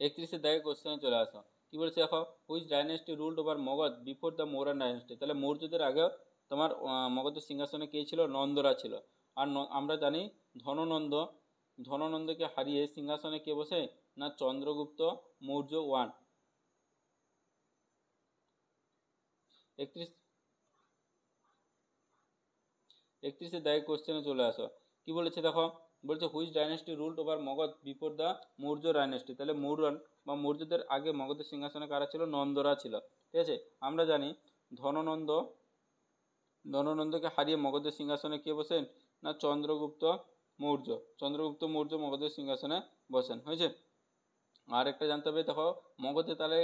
31 দাগে কোশ্চেনে চলে আসো। কি বলছে দেখো, which dynasty ruled over Magadha before the Mauryan dynasty. তাহলে মৌর্যদের আগেও তোমার মগধের সিংহাসনে কে ছিল? নন্দরা ছিল। আর আমরা জানি ধননন্দ, ধননন্দকে হারিয়ে সিংহাসনে কে বসে? না চন্দ্রগুপ্ত মৌর্য 1। 31 দাগে কোশ্চেনে চলে আসো। কি বলেছে দেখো, বলছে which dynasty ruled over Magadha before the Maurya dynasty. তাহলে মৌর্যন বা মৌর্যদের আগে মগধের সিংহাসনে কারা ছিল? নন্দরা ছিল। ঠিক আছে, আমরা জানি ধননন্দ, ধননন্দকে হারিয়ে মগধের সিংহাসনে কে বসেন? না চন্দ্রগুপ্ত মৌর্য। চন্দ্রগুপ্ত মৌর্য মগধের সিংহাসনে বসেন। হয়েছে। আর একটা জানতে হবে, দেখো মগধে তাহলে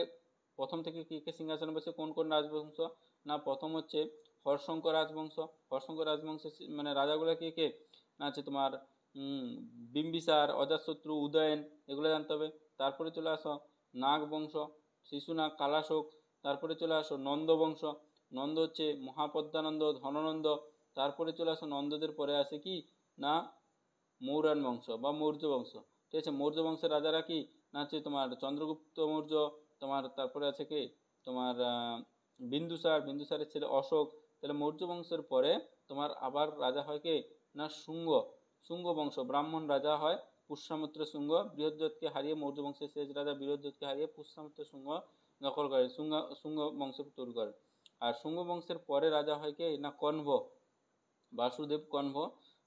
প্রথম থেকে কে কে সিংহাসনে বসে, কোন কোন রাজবংশ? না প্রথম হচ্ছে হর্ষঙ্ক রাজবংশ। হর্ষঙ্ক রাজবংশের মানে রাজাগুলো কে কে? না আছে তোমার বিম্বিসার, অজাতশত্রু, উদয়ন, এগুলো জানতে হবে। তারপরে চলে আসো নাগ বংশ, শিশুনাগ, কালাশোক। তারপরে চলে আসো নন্দ বংশ। নন্দ হচ্ছে মহাপদ্মানন্দ, ধননন্দ। তারপরে চলে আসো নন্দদের পরে আসে কি? না মৌরান বংশ বা মৌর্য বংশ। ঠিক আছে, মৌর্য বংশের রাজারা কি? না হচ্ছে তোমার চন্দ্রগুপ্ত মৌর্য, তোমার তারপরে আছে কি তোমার বিন্দুসার, বিন্দুসারের ছেলে অশোক। তাহলে মৌর্য বংশের পরে তোমার আবার রাজা হয় কে? না শুঙ্গ, শুঙ্গ বংশ, ব্রাহ্মণ রাজা হয় পুষ্যামিত্র শুঙ্গ। বৃহদ্রথকে হারিয়ে মৌর্য বংশের শেষ রাজা বৃহদ্রথকে হারিয়ে পুষ্যামিত্র শুঙ্গ দখল করে, শুঙ্গ বংশ তৈরি করে। আর শুঙ্গ বংশের পরে রাজা হয় কে? না কণ্ভ, বাসুদেব কণ্ভ।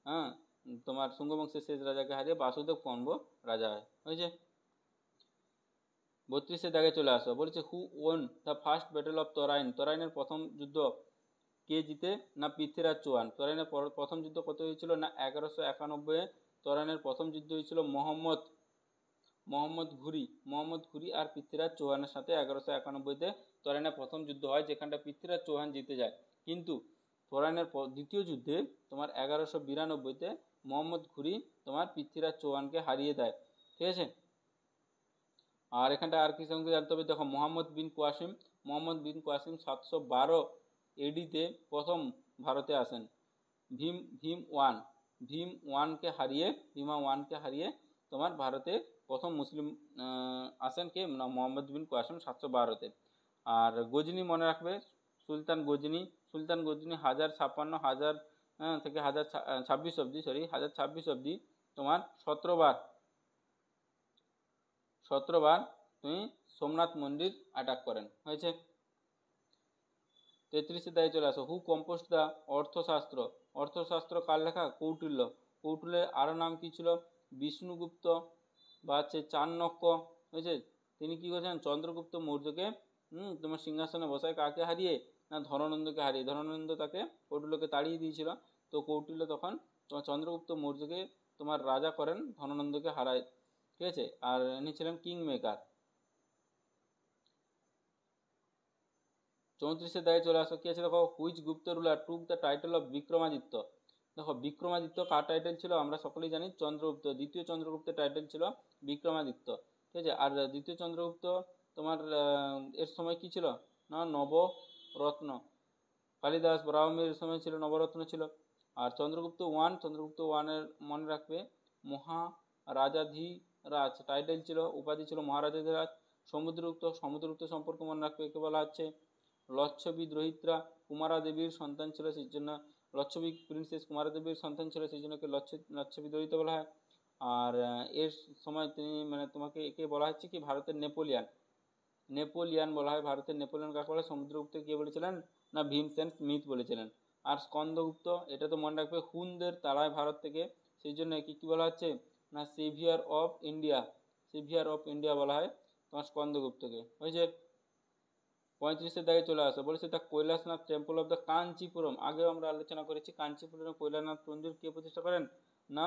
হ্যাঁ, তোমার শুঙ্গ বংশের শেষ রাজাকে হারিয়ে বাসুদেব কণ্ভ রাজা হয়। হয়েছে। 32 দাগে চলে আসো। বলেছে who won the first battle of Tarain. তরাইনের প্রথম যুদ্ধ কে জিতে? না পৃথ্বীরাজ চৌহান। তরাইনের প্রথম যুদ্ধ কত হয়েছিল? না 1191। তরাইনের প্রথম যুদ্ধ হয়েছিল মোহাম্মদ ঘুরি, মোহাম্মদ ঘুরি আর পৃথ্বীরাজ চৌহানের সাথে 1191-তে তরাইনের প্রথম যুদ্ধ হয়, যেখানটা পৃথ্বীরাজ চৌহান জিতে যায়। কিন্তু তরাইনের দ্বিতীয় যুদ্ধে তোমার 1192-তে মোহাম্মদ ঘুরি তোমার পৃথ্বীরাজ চৌহানকে হারিয়ে দেয়। ঠিক আছে। আর এখানটা আর কি সঙ্গে জানতে হবে, দেখো মোহাম্মদ বিন কোয়াসিম, মোহাম্মদ বিন কোয়াসিম 712 এডিতে প্রথম ভারতে আসেন। ভীমা ওয়ানকে হারিয়ে তোমার ভারতে প্রথম মুসলিম আসেন কে? না মোহাম্মদ বিন কোয়াসিম 712-তে। আর গজনি মনে রাখবে, সুলতান গজনি, সুলতান গজনি 1056 থেকে 1026 অব্দি, 1026 অব্দি তোমার 17বার তুমি সোমনাথ মন্দির অ্যাটাক করেন। হয়েছে। 33 দায়ে চলে আসো। হু কম্পোস্ট দ্য অর্থশাস্ত্র। অর্থশাস্ত্র কার লেখা? কৌটিল্য। কৌটিল্যের আরও নাম কি ছিল? বিষ্ণুগুপ্ত বা হচ্ছে চাণক্য। হয়েছে। তিনি কি করেছেন? চন্দ্রগুপ্ত মৌর্যকে তোমার সিংহাসনে বসায়, কাকে হারিয়ে? না ধননন্দকে হারিয়ে। ধননন্দ তাকে, কৌটিল্যকে তাড়িয়ে দিয়েছিল। তো কৌটিল্য তখন তোমার চন্দ্রগুপ্ত মৌর্যকে তোমার রাজা করেন, ধননন্দকে হারায়। ঠিক আছে। আর ইনি ছিলেন কিং মেকার। 34 দায়ে চলে আসো। কি আছে দেখো, which Gupta ruler took the title of Vikramaditya. দেখো বিক্রমাদিত্য কার টাইটেল ছিল? আমরা সকলেই জানি চন্দ্রগুপ্ত। দ্বিতীয় চন্দ্রগুপ্তের টাইটেল ছিল বিক্রমাদিত্য। ঠিক আছে। আর দ্বিতীয় চন্দ্রগুপ্ত তোমার এর সময় কি ছিল? না নবরত্ন। কালিদাস ব্রাহ্মীর সময় ছিল, নবরত্ন ছিল। আর চন্দ্রগুপ্ত ওয়ানের মনে রাখবে মহারাজাধিরাজ টাইটেল ছিল, উপাধি ছিল মহারাজাধিরাজ। সমুদ্রগুপ্ত সম্পর্কে মনে রাখবে, একে বলা হচ্ছে লচ্ছবি দ্রোহিত্রা কুমারা দেবীর সন্তান ছিল, সেই জন্য লচ্ছবি প্রিন্সেস কুমারা দেবীর সন্তান ছিল, সেই জন্য লচ্ছবি দ্রোহিত বলা হয়। আর এর সময় তিনি মানে তোমাকে একে বলা হচ্ছে কি ভারতের নেপোলিয়ান বলা হয়। ভারতের নেপোলিয়ান কাকে বলে? সমুদ্রগুপ্ত কে বলেছিলেন? না ভীমসেন স্মিথ বলেছিলেন। আর স্কন্দগুপ্ত, এটা তো মনে রাখবে হুনদের তাড়ায় ভারত থেকে, সেই জন্য একে কী বলা হচ্ছে? না severe of India, severe of India বলা হয় তোমার স্কন্দগুপ্তকে। হয়েছে। 35 দাগে চলে আসো। বলেছে the Kailasanath temple of the Kanchipuram. আগেও আমরা আলোচনা করেছি কাঞ্চিপুরমে কৈলাসনাথ মন্দির কে প্রতিষ্ঠা করেন? না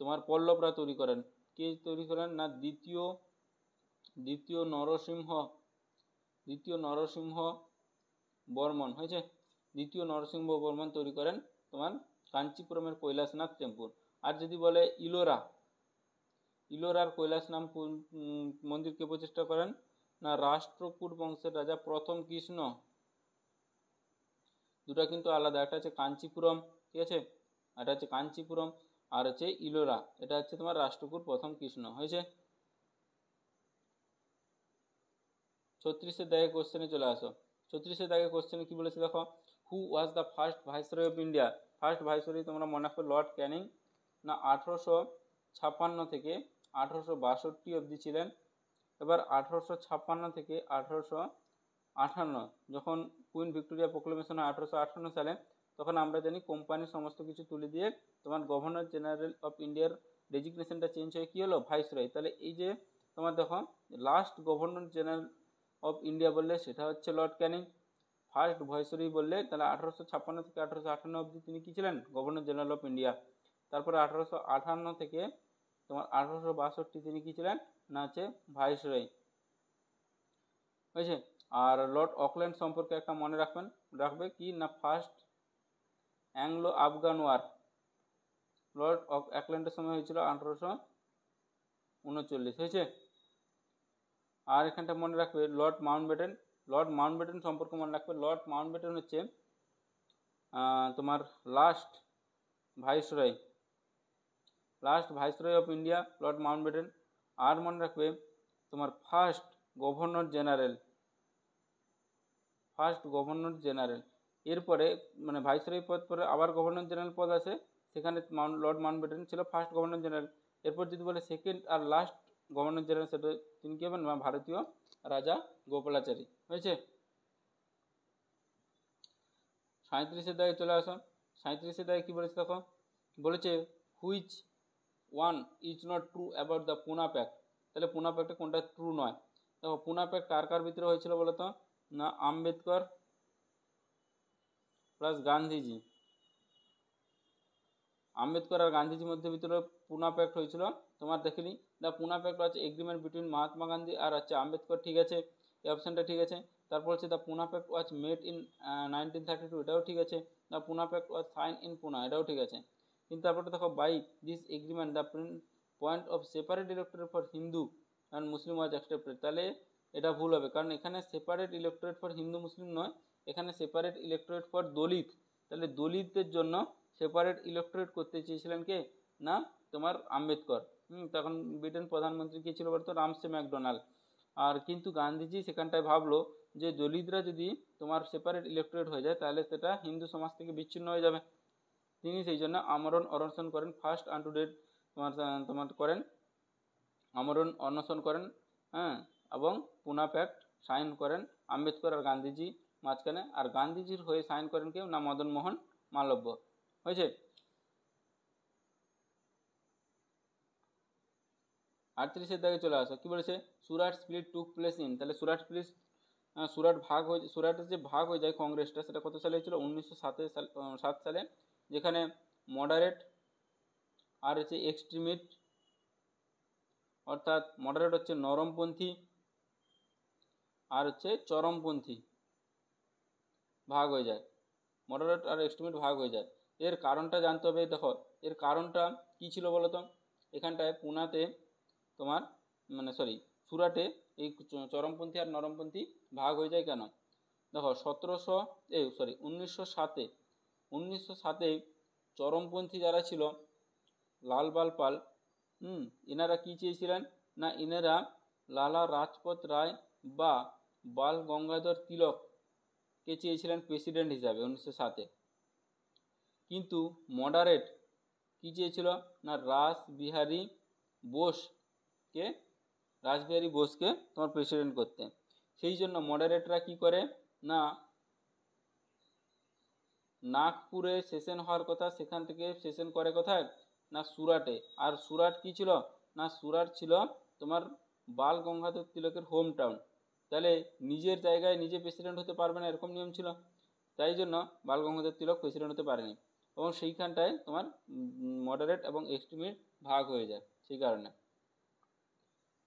তোমার পল্লবরা তৈরি করেন। কে তৈরি করেন? না দ্বিতীয় নরসিংহ বর্মন। হয়েছে। দ্বিতীয় নরসিংহ বর্মন তৈরি করেন তোমার কাঞ্চিপুরমের কৈলাসনাথ টেম্পল। আর যদি বলে ইলোরার কৈলাসনাথ মন্দিরকে প্রতিষ্ঠা করেন? না রাষ্ট্রকূট বংশের রাজা প্রথম কৃষ্ণ। দুটা কিন্তু আলাদা, একটা হচ্ছে কাঞ্চিপুরম, ঠিক আছে, এটা হচ্ছে কাঞ্চিপুরম, আর হচ্ছে ইলোরা, এটা হচ্ছে তোমার রাষ্ট্রকূট প্রথম কৃষ্ণ। হয়েছে। 36 দাগে কোশ্চেনে চলে আসো। 36 দাগে কোশ্চেনে কি বলেছে দেখো, who was the first viceroy of India. First viceroy তোমরা মনে রাখবে লর্ড ক্যানিং, না 1856 থেকে 1862 অবধি ছিলেন। এবার 1856 থেকে 1858 যখন কুইন ভিক্টোরিয়া প্রোক্লেমেশন হয় 1858 সালে, তখন আমরা জানি কোম্পানির সমস্ত কিছু তুলে দিয়ে তোমার গভর্নর জেনারেল অফ ইন্ডিয়ার ডেজিগনেশনটা চেঞ্জ হয়ে কী হলো, ভাইসরয়। তাহলে এই যে তোমার দেখো last governor general of India বললে সেটা হচ্ছে লর্ড ক্যানিং। ফার্স্ট ভাইসরয় বললে তাহলে 1856 থেকে 1858 অবধি তিনি কী ছিলেন, গভর্নর জেনারেল অফ ইন্ডিয়া। তারপরে 1858 থেকে তোমার 1862 তিনি কী ছিলেন, না হচ্ছে ভাইসরয়, হয়েছে। আর লর্ড অকল্যান্ড সম্পর্কে একটা মনে রাখবে কি না, first Anglo Afghan war Lord অকল্যান্ডের সময় হয়েছিল 1839, হয়েছে। আর এখানটা মনে রাখবে লর্ড মাউন্টব্যাটেন। লর্ড মাউন্টব্যাটেন সম্পর্কে মনে রাখবে, লর্ড মাউন্টব্যাটেন হচ্ছে তোমার last viceroy of India, Lord Mountbatten. আর মনে রাখবে তোমার ফার্স্ট গভর্নর জেনারেল। এরপরে মানে ভাইসরয় পদ পরে আবার গভর্নর জেনারেল পদ আছে, সেখানে লর্ড মাউন্টব্যাটেন ছিল ফার্স্ট গভর্নর জেনারেল। এরপর যদি বলে সেকেন্ড আর লাস্ট গভর্নর জেনারেল, সেটা তিনি কি হবেন, ভারতীয় রাজা গোপালাচারী, হয়েছে। 37 দাগে চলে আসো। 37 দাগে কী বলেছে দেখো, বলেছে which one is not true about the Poona pact. তাহলে পুনা প্যাক্টে কোনটা ট্রু নয়। দেখো পুনা প্যাক্ট কার ভিতরে হয়েছিল বলো তো, না আম্বেদকর প্লাস গান্ধীজি। আম্বেদকর আর গান্ধীজির ভিতরে পুনা প্যাক্ট হয়েছিল। তোমার দেখিনি দ্য পুনা প্যাক্ট হচ্ছে এগ্রিমেন্ট বিটুইন মহাত্মা গান্ধী আর হচ্ছে আম্বেদকর, ঠিক আছে, এই অপশানটা ঠিক আছে। তারপর হচ্ছে the Poona pact was made in 1932, এটাও ঠিক আছে। The Poona pact was sign in Poona, এটাও ঠিক আছে। কিন্তু তারপরে দেখো by this agreement the point of separate electorate for Hindu and Muslim was accepted. তাহলে এটা ভুল হবে, কারণ এখানে separate electorate for Hindu Muslim নয়, এখানে সেপারেট ইলেক্টোরেট ফর দলিত। তাহলে দলিতদের জন্য সেপারেট ইলেক্টোরেট করতে চেয়েছিলেন কে, না তোমার আম্বেদকর। তখন ব্রিটেন প্রধানমন্ত্রী কে ছিল বলতো, রামসে ম্যাকডোনাল্ড। আর কিন্তু গান্ধীজি সেখানটায় ভাবলো যে দলিতরা যদি তোমার সেপারেট ইলেক্টোরেট হয়ে যায় তাহলে সেটা হিন্দু সমাজ থেকে বিচ্ছিন্ন হয়ে যাবে। তিনি সেই জন্য আমরণ অনশন করেন, ফার্স্ট আন্টু ডেট তোমার করেন, আমরণ অনশন করেন, হ্যাঁ, এবং পুনা প্যাক্ট সাইন করেন আম্বেদকর আর গান্ধীজি মাঝখানে। আর গান্ধীজির হয়ে সাইন করেন কেউ, না মদন মোহন মালব্য, হয়েছে। 38 দাগে চলে আসো, কি বলেছে, Surat split took place in. তাহলে সুরাটের যে ভাগ হয়ে যায় কংগ্রেসটা, সেটা কত সালে হয়েছিল, 1907 সালে, যেখানে মডারেট আর হচ্ছে এক্সট্রিমিট, অর্থাৎ মডারেট হচ্ছে নরমপন্থী আর হচ্ছে চরমপন্থী ভাগ হয়ে যায়, মডারেট আর এক্সট্রিমিট ভাগ হয়ে যায়। এর কারণটা জানতে হবে। দেখো এর কারণটা কী ছিল বলো তো, এখানটায় পুনাতে তোমার সুরাটে এই চরমপন্থী আর নরমপন্থী ভাগ হয়ে যায় কেন। দেখো 1907 চরমপন্থী যারা ছিল, লালবাল পাল, এনারা কী চেয়েছিলেন, না এনারা লালা রাজপথ রায় বা বাল গঙ্গাধর তিলককে চেয়েছিলেন প্রেসিডেন্ট হিসাবে 1907। কিন্তু মডারেট কী চেয়েছিল, না রাসবিহারী বোসকে তোমার প্রেসিডেন্ট করতে। সেই জন্য মডারেটরা কি করে, না নাগপুরে সেশন হওয়ার কথা, সেখান থেকে সেশন করে কোথায়, না সুরাটে। আর সুরাট কি ছিল, না সুরাট ছিল তোমার বাল গঙ্গাধর তিলকের হোম টাউন। তাহলে নিজের জায়গায় নিজে প্রেসিডেন্ট হতে পারবে না, এরকম নিয়ম ছিল। তাই জন্য বাল গঙ্গাধর তিলক প্রেসিডেন্ট হতে পারেনি, এবং সেইখানটায় তোমার মডারেট এবং এক্সট্রিমিট ভাগ হয়ে যায় সেই কারণে।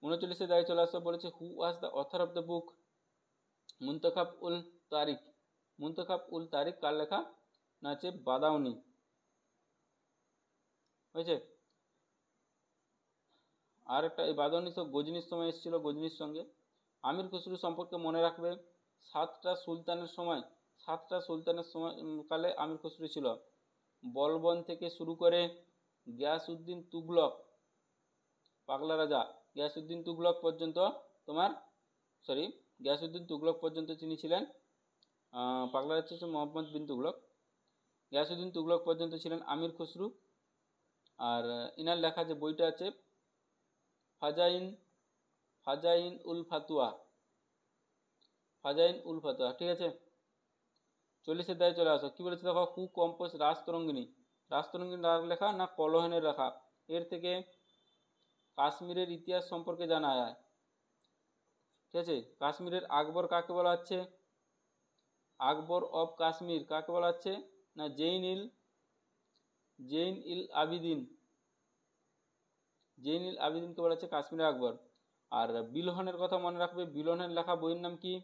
39 দাগে চলে আসতে বলেছে, who was the author of the book Muntakhab ul Tarikh কার লেখা, না হচ্ছে বাদাউনি, হয়েছে। আর একটা এই বাদাউনি তো গজনির সময় এসেছিল, গজনির সঙ্গে। আমির খসরু সম্পর্কে মনে রাখবে, 7টা সুলতানের সময় কালে আমির খসরু ছিল। বলবন থেকে শুরু করে গিয়াসউদ্দিন তুগলক, পাগলা রাজা গিয়াসউদ্দিন তুগলক পর্যন্ত তোমার গিয়াসউদ্দিন তুগলক পর্যন্ত তিনি ছিলেন। পাগলা হচ্ছে মোহাম্মদ বিন তুগলক। গিয়াসউদ্দিন তুগলক পর্যন্ত ছিলেন আমির খসরু। আর ইনার লেখা যে বইটা আছে ফাজাইন উল ফাতুয়া, ঠিক আছে। 40-এর দায়ে চলে আসো। কী বলেছে দেখো, হু কম্পোজ রাজতরঙ্গিনী লেখা না কলহেনের লেখা? এর থেকে কাশ্মীরের ইতিহাস সম্পর্কে জানা যায়, ঠিক আছে। কাশ্মীরের আকবর কাকে বলা হচ্ছে? আকবর অফ কাশ্মীর কাকে বলা হচ্ছে? না জৈন ইল আবিদিনকে বলা হচ্ছে কাশ্মীরের আকবর। আর বিলহনের কথা মনে রাখবে, বিলহনের লেখা বইয়ের নাম কি?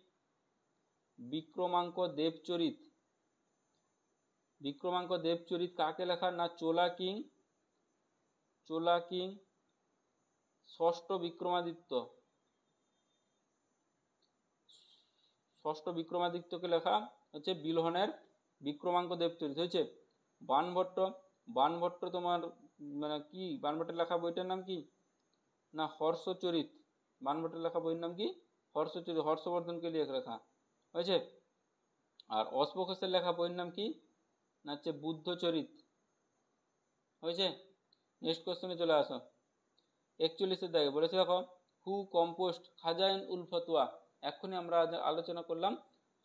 বিক্রমাঙ্ক দেবচরিত কাকে লেখা? না চোলা কিং ষষ্ঠ বিক্রমাদিত্যকে লেখা হচ্ছে বিলহনের বিক্রমাঙ্ক দেবচরিত হয়েছে। বানভট্ট তোমার মানে কি, বানভট্টের লেখা বইটার নাম কি? না হর্ষচরিত। বানভট্টের লেখা বইয়ের নাম কি? হর্ষচরিত, হর্ষবর্ধনকে লেখা হয়েছে। আর অশ্বঘোষের লেখা বইয়ের নাম কি? না হচ্ছে বুদ্ধচরিত হয়েছে। নেক্সট কোশ্চেনে চলে আসো। 41-এর দাগে বলেছে দেখো, হু কম্পোস্ট খাজাইন উল ফতুয়া। এক্ষুনি আমরা আলোচনা করলাম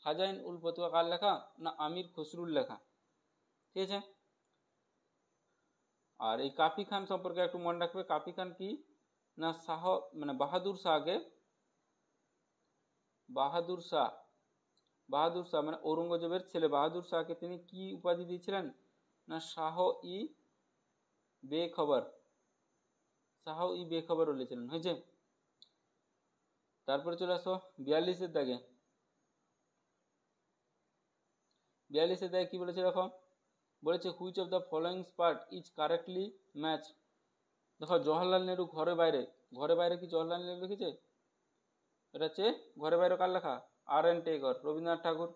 খাজাইন উল ফতুয়া কার লেখা? না আমির খসরুর লেখা, ঠিক আছে। আর এই কাফি খান সম্পর্কে একটু মনে রাখবে। কাফি খান কি? না বাহাদুর শাহ মানে ঔরঙ্গজেবের ছেলে বাহাদুর শাহকে তিনি কি উপাধি দিয়েছিলেন? না শাহ-ই বেখবর বলেছিলেন, হয়েছে। তারপরে চলে আসো 42-এর দাগে। 42-এর দাগে কি বলেছে দেখো, বলেছে which of the following part is correctly match. দেখো জওহরলাল নেহরু ঘরে বাইরে কি জওহরলাল নেহরু লিখেছে? এটা হচ্ছে ঘরে বাইরে কার লেখা? আর.এন. টেগর, রবীন্দ্রনাথ ঠাকুর।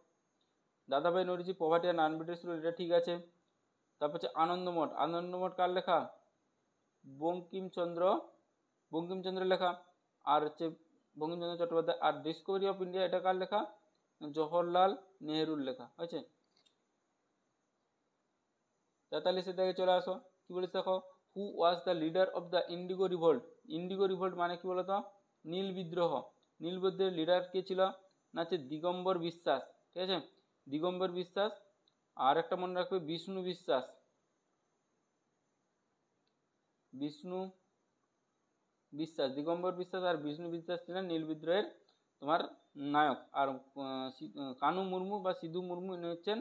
দাদাভাই নৌরোজি পভার্টি অ্যান্ড আনবিডিস রুল, এটা ঠিক আছে। তারপর হচ্ছে আনন্দমঠ কার লেখা? বঙ্কিমচন্দ্রের লেখা। আর হচ্ছে বঙ্কিমচন্দ্র চট্টোপাধ্যায়। আর ডিসকভারি অফ ইন্ডিয়া এটা কার লেখা? জওহরলাল নেহরুর লেখা, হয়েছে। 43-এর দিকে চলে আসো। কি বলেছে দেখো, who was the leader of the indigo revolt মানে কি বলতো? নীল বিদ্রোহের লিডার কে ছিল? না হচ্ছে দিগম্বর বিশ্বাস, ঠিক আছে। দিগম্বর বিশ্বাস। আর একটা মনে রাখবে বিষ্ণু বিশ্বাস দিগম্বর বিশ্বাস আর বিষ্ণু বিশ্বাস ছিলেন নীল বিদ্রোহের তোমার নায়ক। আর কানু মুর্মু বা সিধু মুর্মু ইনি হচ্ছেন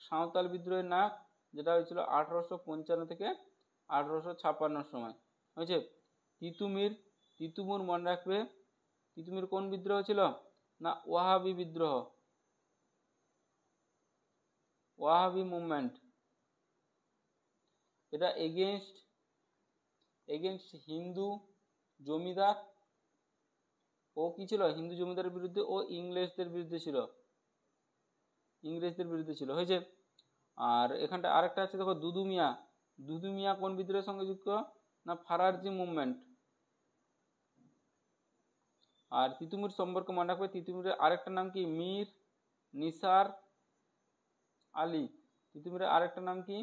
সাঁওতাল বিদ্রোহের নায়ক, যেটা হয়েছিল 1855 থেকে 1856 সময়, হয়েছে। তিতুমির মনে রাখবে, তিতুমির কোন বিদ্রোহ ছিল? না ওয়াহাবি মুভমেন্ট। এটা এগেনস্ট হিন্দু জমিদার ও কি ছিল? হিন্দু জমিদারের বিরুদ্ধে ও ইংরেজদের বিরুদ্ধে ছিল, হয়েছে। আর এখানটা আরেকটা আছে দেখো দুদু মিয়া কোন বিদ্রোহের সঙ্গে যুক্ত? না ফারারজি মুভমেন্ট। আর তিতুমির সম্পর্কে মনে রাখবে, তিতুমিরের আরেকটা নাম কি? মীর নিসার আলী। তিতুমিরের আরেকটা নাম কি?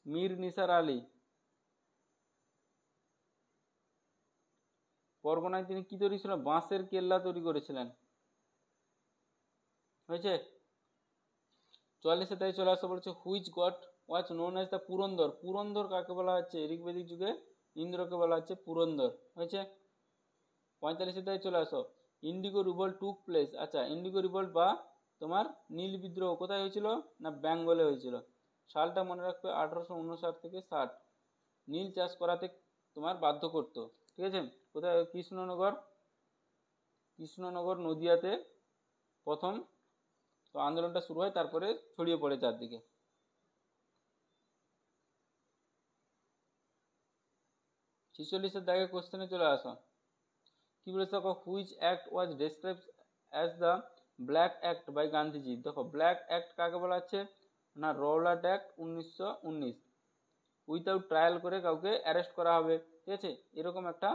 মীর নিসার আলী। পরগনায় তিনি কি তৈরি ছিলেন? বাঁশের কেল্লা তৈরি করেছিলেন, হয়েছে। 44-এ তাই চলে আসা বলেছে which god was known as the Purandara কাকে বলা হচ্ছে? ঋগ্বেদিক যুগে ইন্দ্রকে বলা হচ্ছে পুরন্দর, হয়েছে। 45-এ তাই চলে আসো। Indigo revolt took place. আচ্ছা, ইন্ডিগো রিভোল্ট বা তোমার নীল বিদ্রোহ কোথায় হয়েছিল? না বেঙ্গলে হয়েছিল। সালটা মনে রাখবে 1859 থেকে 60। নীল চাষ করাতে তোমার বাধ্য করতো, ঠিক আছে। কোথায়? কৃষ্ণনগর নদিয়াতে প্রথম তো আন্দোলনটা শুরু হয়, তারপরে ছড়িয়ে পড়ে চারদিকে। 46-এর দাগে কোশ্চেনে চলে আসা। কি বলেছে দেখো, which act was described as the Black Act by Gandhiji. দেখো ব্ল্যাক অ্যাক্ট কাকে বলা হচ্ছে? না রওলাট অ্যাক্ট 1919। উইথাউট ট্রায়াল করে কাউকে অ্যারেস্ট করা হবে, ঠিক আছে, এরকম একটা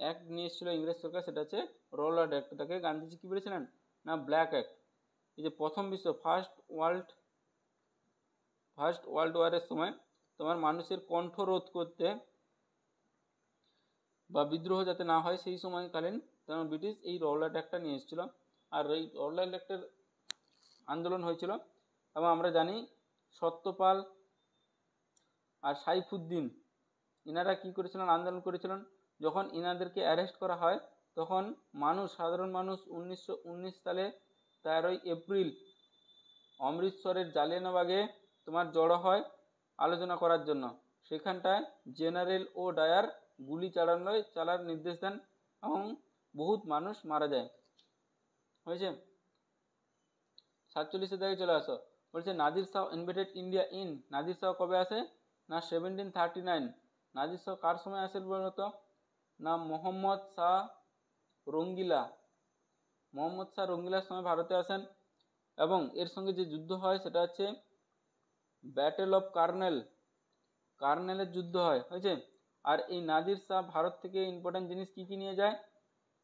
অ্যাক্ট নিয়ে এসেছিল ইংরেজ সরকার, সেটা হচ্ছে রোলার অ্যাক্ট। তাকে গান্ধীজি কী বলেছিলেন না ব্ল্যাক অ্যাক্ট। এই যে প্রথম বিশ্ব ফার্স্ট ওয়ার্ল্ড ওয়ারের সময় তোমার মানুষের কণ্ঠ রোধ করতে বা বিদ্রোহ যাতে না হয় সেই সময়কালীন তখন ব্রিটিশ এই রওলাট অ্যাক্টটা নিয়ে এসেছিল। আর এই রওলাট অ্যাক্টের আন্দোলন হয়েছিল এবং আমরা জানি সত্যপাল আর সাইফুদ্দিন ইনারা কী করেছিলেন, আন্দোলন করেছিলেন। যখন ইনাদেরকে অ্যারেস্ট করা হয় তখন সাধারণ মানুষ 1919 সালে 13ই এপ্রিল অমৃতসরের জালিয়ানবাগে তোমার জড়ো হয় আলোচনা করার জন্য। সেখানটায় জেনারেল ও ডায়ার গুলি চালার নির্দেশ দেন এবং বহুত মানুষ মারা যায়। হয়েছে 47 থেকে চলে আসো। বলছে Nadir Shah invaded India in, Nadir Shah কবে আসে না 1739। নাদির শাহ কার সময় আসেন বলতো না মোহাম্মদ শাহ রঙ্গিলার সময় ভারতে আসেন এবং এর সঙ্গে যে যুদ্ধ হয় সেটা হচ্ছে ব্যাটেল অফ কার্নেলের যুদ্ধ হয়েছে। আর এই নাদির শাহ ভারত থেকে ইম্পর্টেন্ট জিনিস কী কী নিয়ে যায়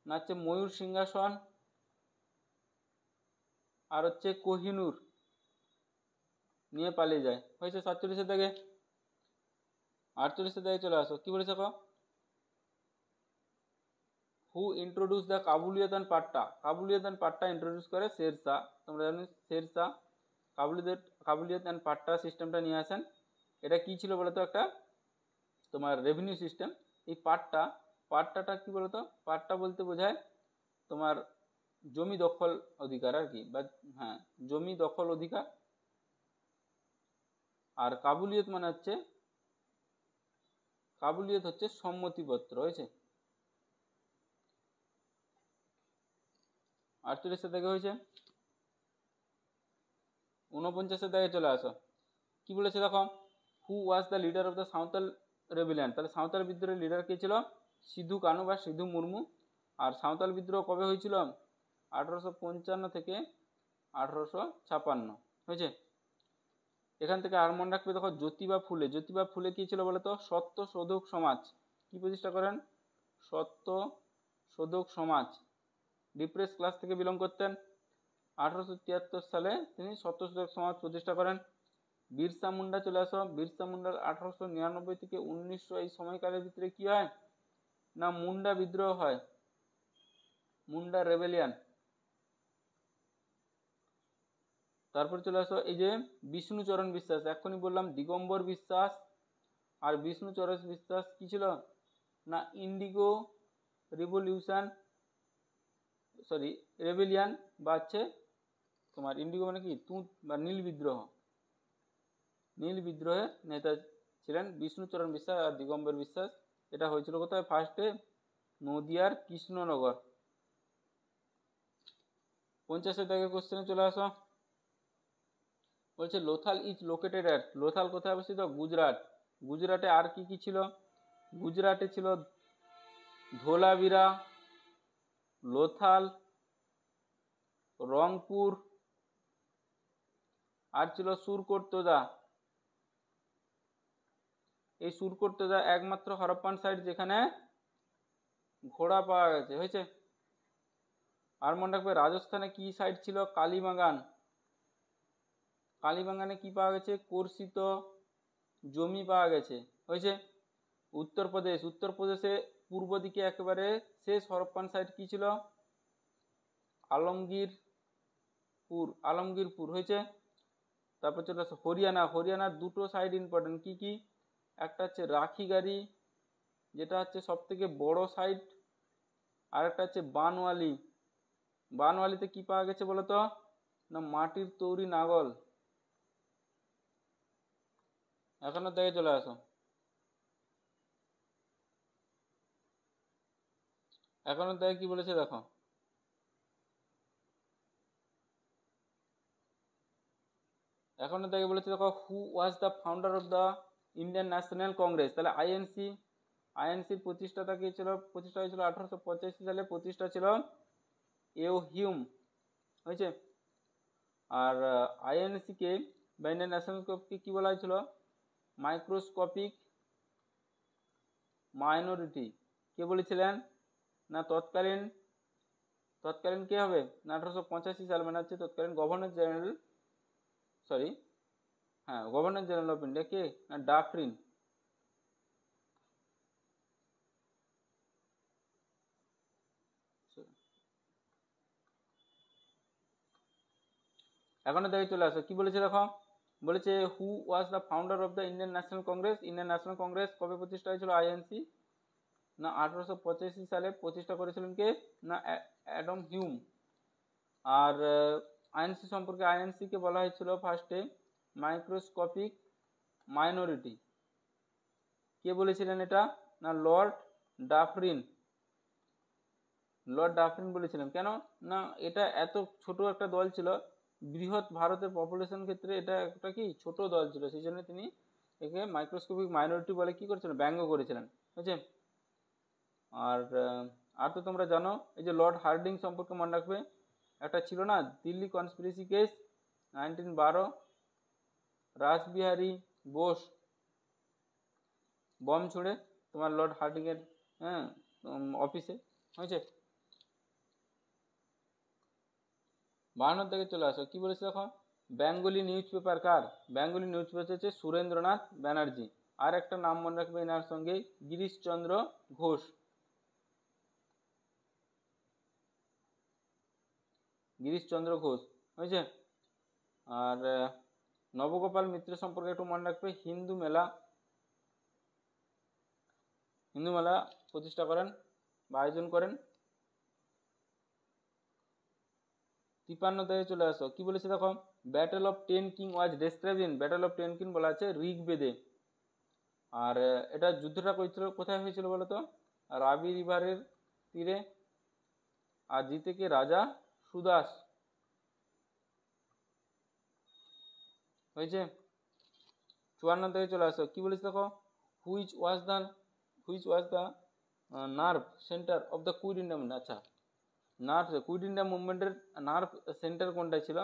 না হচ্ছে ময়ূর সিংহাসন আর হচ্ছে কোহিনূর নিয়ে পালিয়ে যায়। হয়েছে 47 থেকে। 48 থেকে চলে আসো। কি বলেছে who introduce the Kabuliyat and Patta introduce করে শেরশাহ। তোমরা জানো শেরশাহ কাবুলিয়ত অ্যান্ড পাট্টা সিস্টেমটা নিয়ে আসেন। এটা কি ছিল বলতো একটা তোমার রেভিনিউ সিস্টেম। এই পাট্টাটা কি বলতো, পাট্টা বলতে বোঝায় তোমার জমি দখল অধিকার আর কি, বা হ্যাঁ জমি দখল অধিকার। আর কাবুলিয়ত মানে হচ্ছে সম্মতিপত্র। হয়েছে 48 থেকে হয়েছে। 49 থেকে চলে আসো। কি বলেছে দেখো who was the leader of the Santhal rebellion. তাহলে সাঁওতাল বিদ্রোহের লিডার কে ছিল সিধু কানু বা সিধু মুর্মু। আর সাঁওতাল বিদ্রোহ কবে হয়েছিল 1855 থেকে 1856 হয়েছে। এখান থেকে আর মনে রাখবে দেখো জ্যোতিবা ফুলে কি ছিল বলে তো সত্য শোধক সমাজ কি প্রতিষ্ঠা করেন, সত্য শোধক সমাজ। ডিপ্রেস ক্লাস থেকে বিলং করতেন। 1873 সালে তিনি সত্য শোধক সমাজ প্রতিষ্ঠা করেন। বিরসা মুন্ডা চলে আসো। বিরসা মুন্ডার 1899 থেকে 1900 এই সময়কালের ভিতরে কি হয় না মুন্ডা বিদ্রোহ হয়, মুন্ডা রেবেলিয়ান। তারপর চলে আসো এই যে বিষ্ণুচরণ বিশ্বাস, এখনই বললাম দিগম্বর বিশ্বাস আর বিষ্ণুচরণ বিশ্বাস কি ছিল না ইন্ডিগো রেবেলিয়ান বা হচ্ছে তোমার ইন্ডিগো মানে কি তুঁত বা নীল বিদ্রোহের নেতা ছিলেন বিষ্ণুচরণ বিশ্বাস আর দিগম্বর বিশ্বাস। এটা হয়েছিল কোথায় ফার্স্টে নদিয়ার কৃষ্ণনগর। 50 থেকে কোশ্চেনে চলে আসো। বলছে Lothal is located at, Lothal কোথায় অবস্থিত গুজরাটে আর কি কি ছিল গুজরাটে ছিল ধোলাবিরা, লোথাল, রংপুর আর ছিল সুরকোটতোদা। এই সুরকোটতোদা একমাত্র হরপ্পান সাইট যেখানে ঘোড়া পাওয়া গেছে। হয়েছে। আর মনে রাখবে রাজস্থানে কি সাইট ছিল কালীবাগানে কি পাওয়া গেছে কর্ষিত জমি পাওয়া গেছে। হয়েছে। উত্তরপ্রদেশে পূর্ব দিকে একেবারে শেষ হরপ্পান সাইট কি ছিল আলমগীরপুর। হয়েছে। তারপর চলে আসে হরিয়ানার দুটো সাইড ইম্পর্টেন্ট কি কি, একটা হচ্ছে রাখিগাড়ি যেটা হচ্ছে সব থেকে বড় সাইট, আর একটা হচ্ছে বানওয়ালিতে কি পাওয়া গেছে বলতো না মাটির তৈরি নাগল। এখনো দেখে চলে আসো। এখনো দেখে কি বলেছে দেখো who was the founder of the Indian National Congress. তাহলে আইএনসির প্রতিষ্ঠা হয়েছিল 1885 সালে। প্রতিষ্ঠা ছিল হিউম। হয়েছে। আর আইএনসিকে বা ইন্ডিয়ান ন্যাশনাল কংগ্রেসকে কি বলা হয়েছিল মাইক্রোস্কোপিক মাইনরিটি। কে বলেছিলেন? না তৎকালীন কে হবে? না 1885 সাল মানে হচ্ছে তৎকালীন গভর্নর জেনারেল, সরি হ্যাঁ গভর্নর জেনারেল অফ ইন্ডিয়া কে? না ডাফরিন। এখনো দেখে চলে আসো, কি বলেছে দেখো, বলেছে who was the founder of the Indian National Congress? Indian National Congress কবে প্রতিষ্ঠা হয়েছিল? আইএনসি। না 1885 সালে প্রতিষ্ঠা করেছিলেন কে? না অ্যাডম হিউম। আর আইএনসি সম্পর্কে, আইএনসি কে বলা হয়েছিল ফার্স্টে মাইক্রোস্কোপিক মাইনরিটি। কে বলেছিলেন এটা? না লর্ড ডাফরিন। লর্ড ডাফরিন বলেছিলেন। কেন না এটা এত ছোট একটা দল ছিল, বৃহৎ ভারতের পপুলেশন ক্ষেত্রে এটা একটা কি ছোট দল ছিল, সেই জন্য তিনি একে মাইক্রোস্কোপিক মাইনরিটি বলে কি করেছিলেন? ব্যঙ্গ করেছিলেন, বুঝছেন। আর তো তোমরা জানো এই যে লর্ড হার্ডিং সম্পর্কে মনে রাখবে, একটা ছিল না Delhi conspiracy case 1912, Rashbehari Bose bomb ছুড়ে তোমার লর্ড হার্ডিং এর অফিসে, হয়েছে। 52 থেকে চলে আসো, কি বলেছে দেখো, বেঙ্গলি নিউজ পেপার কার? বেঙ্গলি নিউজ পেপার হচ্ছে সুরেন্দ্রনাথ ব্যানার্জি। আর একটা নাম মনে রাখবে এনার সঙ্গে, গিরিশচন্দ্র ঘোষ। গিরিশচন্দ্র ঘোষ, হয়েছে। আর নবগোপাল মিত্র সম্পর্কে একটু মনে রাখবে, হিন্দু মেলা প্রতিষ্ঠা করেন বা আয়োজন করেন। 53 থেকে চলে আসো, কি বলেছে দেখো, battle of ten king was described in? Battle of ten king বলা আছে ঋগ্বেদে। আর এটা যুদ্ধটা কোথায় হয়েছিল বলো তো? রাবি রিভারের তীরে। আর জিতে কে? রাজা সুদাস, হয়েছে। 54 থেকে চলে আসো, কি বলেছে দেখো, which was the nerve centre of the Quit India movement? আচ্ছা, কুইট ইন্ডিয়া মুভমেন্টের নার্ভ সেন্টার কোনটা ছিল?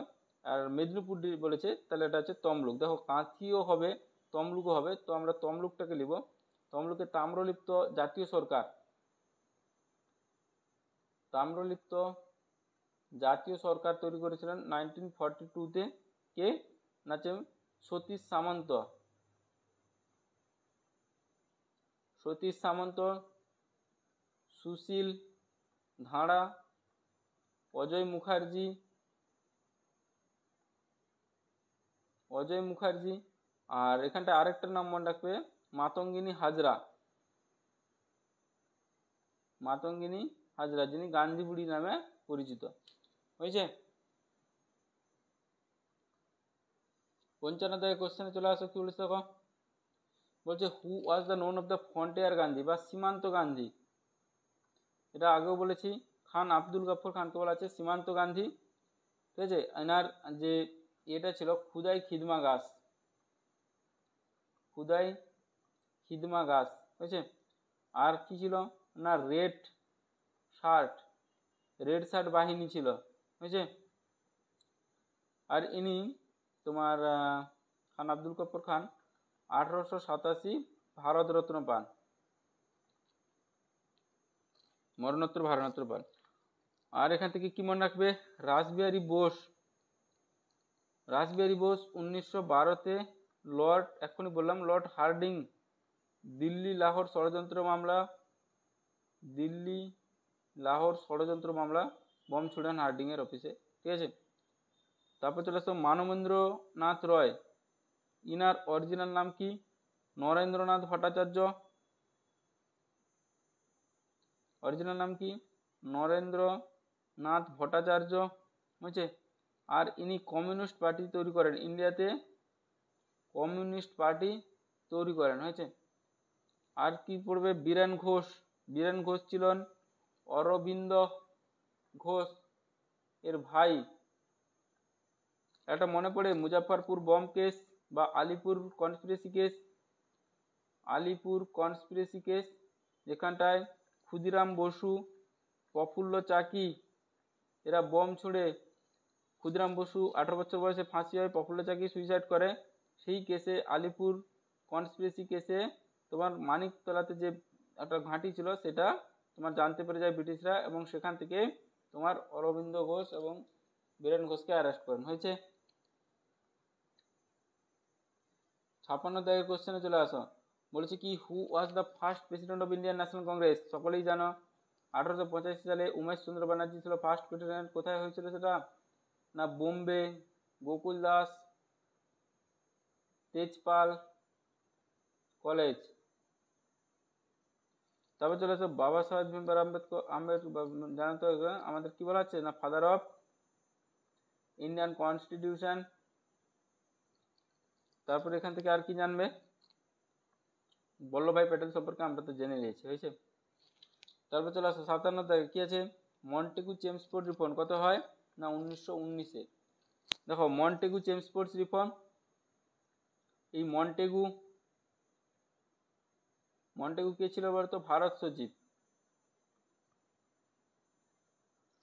আর মেদিনীপুর বলেছে, তাহলে এটা হচ্ছে তমলুক। দেখো কাঁথিও হবে তমলুকও হবে, তো আমরা তমলুকটাকে লিখব। তমলুকে তাম্রলিপ্ত জাতীয় সরকার, তাম্রলিপ্ত জাতীয় সরকার তৈরি করেছিলেন 1942-তে কে? না সতীশ সামন্ত। সতীশ সামন্ত, সুশীল ধাড়া, অজয় মুখার্জি। আর এখানটা আরেকটা নাম মনে রাখবে, মাতঙ্গিনী হাজরা। মাতঙ্গিনী হাজরা, যিনি গান্ধী বুড়ি নামে পরিচিত, হয়েছে। 55 থেকে কোশ্চেনে চলে আসো, কি বলেছে দেখো, বলছে who was the known of the frontier Gandhi বা সীমান্ত গান্ধী? এটা আগেও বলেছি, খান আব্দুল গফর খানকে বলা আছে সীমান্ত গান্ধী, ঠিক আছে। এনার যে এটা ছিল খুদাই খিদমা গাছ, হয়েছে। আর কি ছিল না রেড শার্ট বাহিনী ছিল, হয়েছে। আর ইনি তোমার খান আব্দুল গফর খান 1887 ভারতরত্ন পান, মরণোত্তর ভারতরত্ন পান। আর এখান থেকে কি মনে রাখবে, রাসবিহারী বোস 1912-তে লর্ড, এক্ষুনি বললাম লর্ড হার্ডিং দিল্লি লাহোর ষড়যন্ত্র মামলা বম ছুড়েন হার্ডিং এর অফিসে, ঠিক আছে। তারপর চলে আসো মানবেন্দ্রনাথ রয়, ইনার অরিজিনাল নাম কি? নরেন্দ্রনাথ ভট্টাচার্য, অরিজিনাল নাম কি? নরেন্দ্রনাথ ভট্টাচার্য, বুঝছে। আর ইনি কমিউনিস্ট পার্টি তৈরি করেন ইন্ডিয়াতে, কমিউনিস্ট পার্টি তৈরি করেন, হয়েছে। আর কি পড়বে, বীরেন ঘোষ ছিলেন অরবিন্দ ঘোষ এর ভাই। একটা মনে পড়ে মুজাফফরপুর বম কেস বা আলিপুর কনস্পিরেসি কেস, যেখানটায় ক্ষুদিরাম বসু, প্রফুল্ল চাকি এরা বম ছুড়ে, ক্ষুদিরাম বসু 18 বছর বয়সে ফাঁসি হয়, প্রফুল্ল চাকি সুইসাইড করে। সেই কেসে আলিপুর কনস্পিরেসি কেসে তোমার মানিকতলাতে যে একটা ঘাঁটি ছিল, সেটা তোমার জানতে পেরে যায় ব্রিটিশরা, এবং সেখান থেকে তোমার অরবিন্দ ঘোষ এবং বীরেন ঘোষকে অ্যারেস্ট করেন। হয়েছে। 56 দাগের কোশ্চেনে চলে আসো। বলেছে কি, who was the first president of Indian National Congress? সকলেই জানো 1885 সালে উমেশ চন্দ্র ব্যানার্জি ছিল ফার্স্ট প্রেসিডেন্ট। কোথায় হয়েছিল সেটা? না বোম্বে, গোকুল দাস, তেজপাল কলেজ। তারপর চলে আসো বাবা সাহেব ভীমরাও আম্বেদকর জানো তো আমাদের কি বলা হচ্ছে না ফাদার অফ ইন্ডিয়ান কনস্টিটিউশন। তারপর এখান থেকে আর কি জানবে? বল্লভভাই প্যাটেল সম্পর্কে আমরা তো জেনে নিয়েছি। হয়েছে। তারপর চলে আসো 57 দাগে কি আছে? মন্টেগু চেমস্ফোর্ড রিফর্ম কত হয়? না 1919-এ। দেখো মন্টেগু চেমস্ফোর্ড রিফর্ম, এই মন্টেগু কে ছিল বলতো? ভারত সচিব।